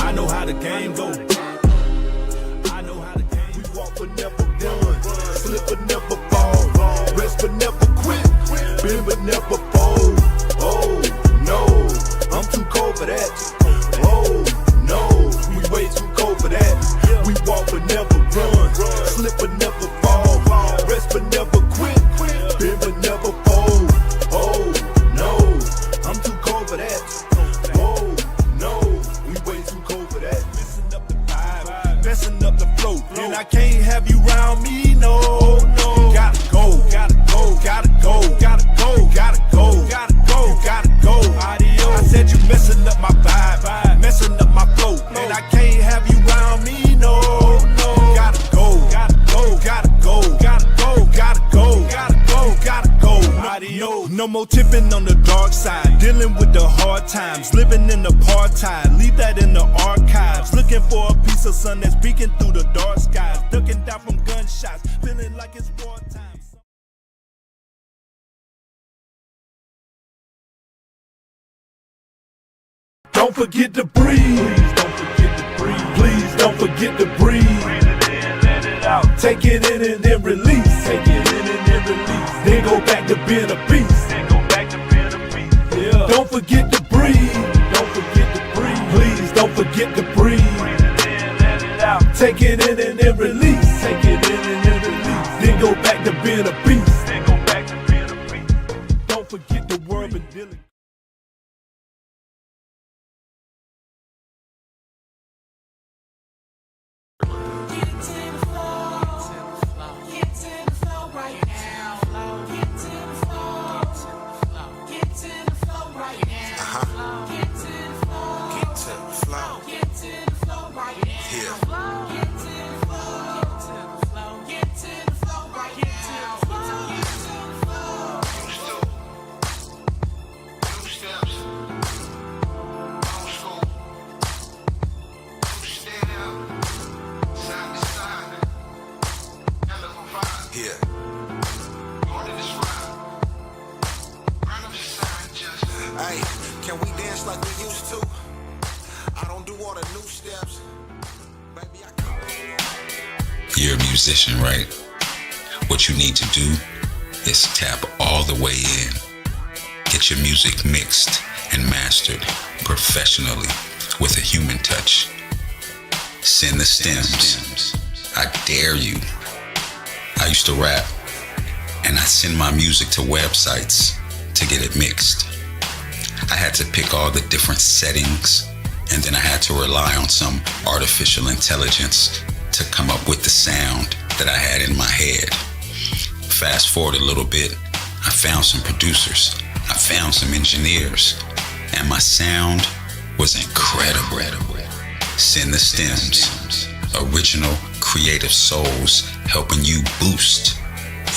I know how the game go. I know how the game. We walk but never run, slip but never fall, rest but never quit, bend but never fold. Oh no, I'm too cold for that. Oh no, we way too cold for that. We walk but never run, slip but never fall, rest but never quit, bend but never fold. Oh no, I'm too cold for that. Oh no, we way too cold for that. Messing up the vibe, messing up the flow, and I can't have you round me, no. Gotta go, gotta go, gotta go, gotta go, gotta go, gotta go, gotta go. Adios. I said you messing up my vibe, messing up my flow, and I can't have you round me, no. Gotta go, gotta go, gotta go, gotta go, gotta go, gotta go, gotta go. Adios. No more tipping on the dark side, dealing with the hard times, living in apartheid, leave that in the archives, looking for a piece of sun that's peeking through the dark skies, ducking down from gunshots, feeling like it's wartime. Don't forget to breathe. Please don't forget to breathe. Please don't forget to breathe. Breathe it in, let it out. Take it in and then release. Take it in and then release. Then go back to being a beast. Then go back to being a beast. Yeah. Don't forget to breathe. Don't forget to breathe. Please don't forget to breathe. Breathe it in, let it out. Take it in and then release. Take it in and then release. Then go back to being a beast. Then go back to being a beast. Don't forget the world been dealing. Yeah. Hey, can we dance like we used to? I don't do all the new steps. Baby, you're a musician, right? What you need to do is tap all the way in. Get your music mixed and mastered professionally with a human touch. Send the stems. I dare you. I used to rap, and I send my music to websites to get it mixed. I had to pick all the different settings, and then I had to rely on some artificial intelligence to come up with the sound that I had in my head. Fast forward a little bit, I found some producers, I found some engineers, and my sound was incredible. Send the stems. Original creative souls helping you boost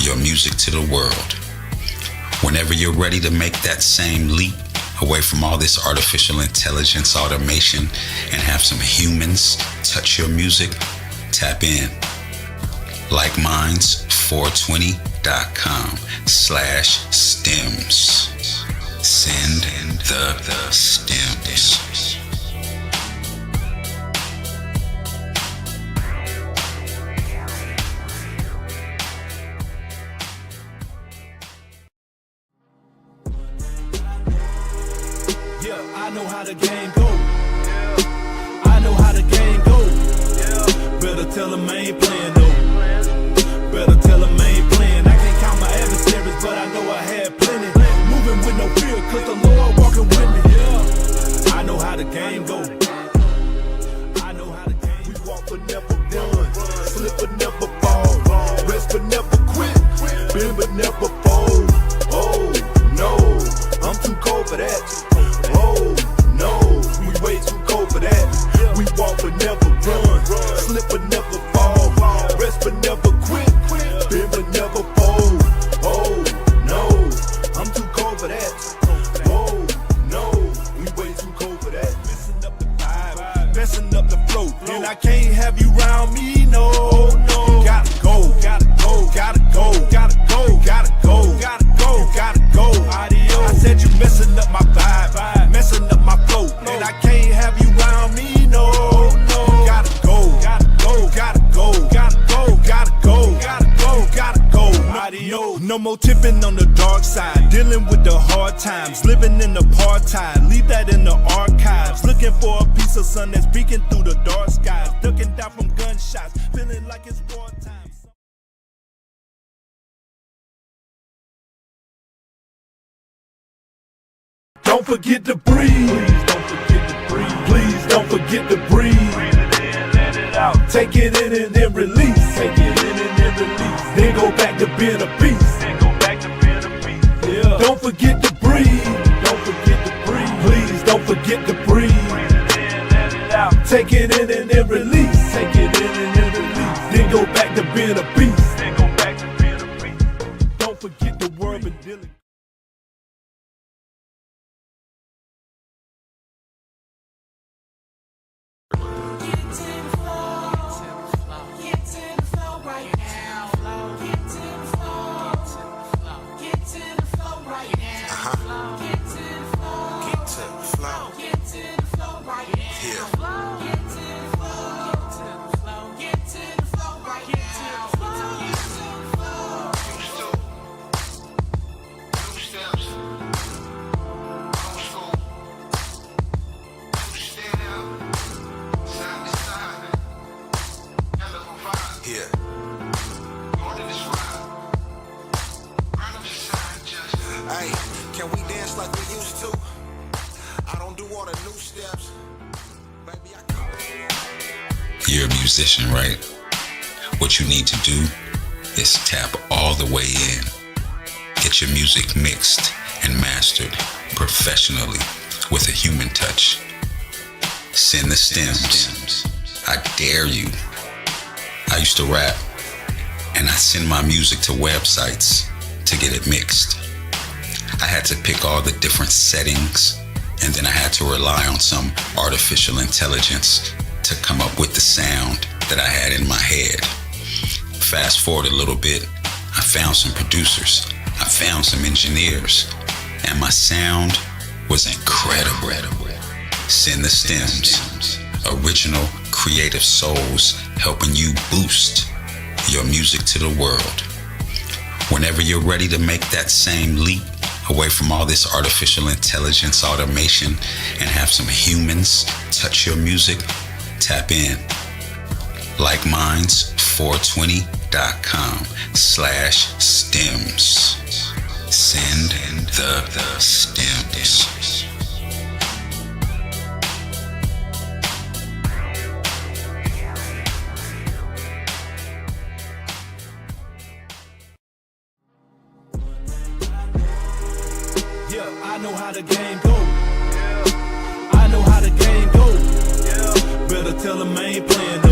your music to the world. Whenever you're ready to make that same leap away from all this artificial intelligence automation and have some humans touch your music, tap in. likemind420.com/stems. Send the stems. I know how the game go. I know how the game go. Better tell them I ain't playing though. Better tell them I ain't playing. I can't count my adversaries, but I know I had plenty. Moving with no fear, cause the Lord walking with me. I know how the game go. I know how the game. We walk but never run, slip but never fall, rest but never quit, bend but never fold. Oh no, I'm too cold for that. Oh no, we way too cold for that. We walk but never run, slip but never fall, rest but never quit, bend but never fold. Oh no, I'm too cold for that. Oh no, we way too cold for that. Messing up the vibe, messing up the flow, and I can't have you round me, no. Gotta go, gotta go, gotta go, gotta go, gotta go, gotta go, gotta go. Adios. I said you messing up my vibe, messing up my flow, and I can't have you round me, no. Gotta go, gotta go, gotta go, gotta go, gotta go, gotta go, gotta go. Adios. No more tipping on the dark side, dealing with the hard times, living in the part-time, leave that in the archives. Looking for a piece of sun that's peeking through the dark skies, ducking down from gunshots, feeling like it's wartime. Don't forget to breathe. Please don't forget to breathe. Please don't forget to breathe. Breathe it in, let it out. Take it in and then release. Take it in and then release. Then go back to being a beast. Then go back to being a beast. Yeah. Don't forget to breathe. Don't forget to breathe. Please don't forget to breathe. Breathe it in, let it out. Take it in and then release. Take it in and then release. Then go back to being a beast. Then go back to being a beast. Don't forget the word and dealing. Hey, can we dance like we used to? I don't do all the new steps. Baby, you're a musician, right? What you need to do is tap all the way in. Get your music mixed and mastered professionally with a human touch. Send the stems. I dare you. I used to rap, and I send my music to websites to get it mixed. I had to pick all the different settings, and then I had to rely on some artificial intelligence to come up with the sound that I had in my head. Fast forward a little bit, found some producers. I found some engineers. And my sound was incredible. Send the Stems. Original creative souls helping you boost your music to the world. Whenever you're ready to make that same leap away from all this artificial intelligence automation and have some humans touch your music, tap in. LikeMinds420.com/stems. Send the stems. I know how the game go. I know how the game go. Better tell them I ain't playing no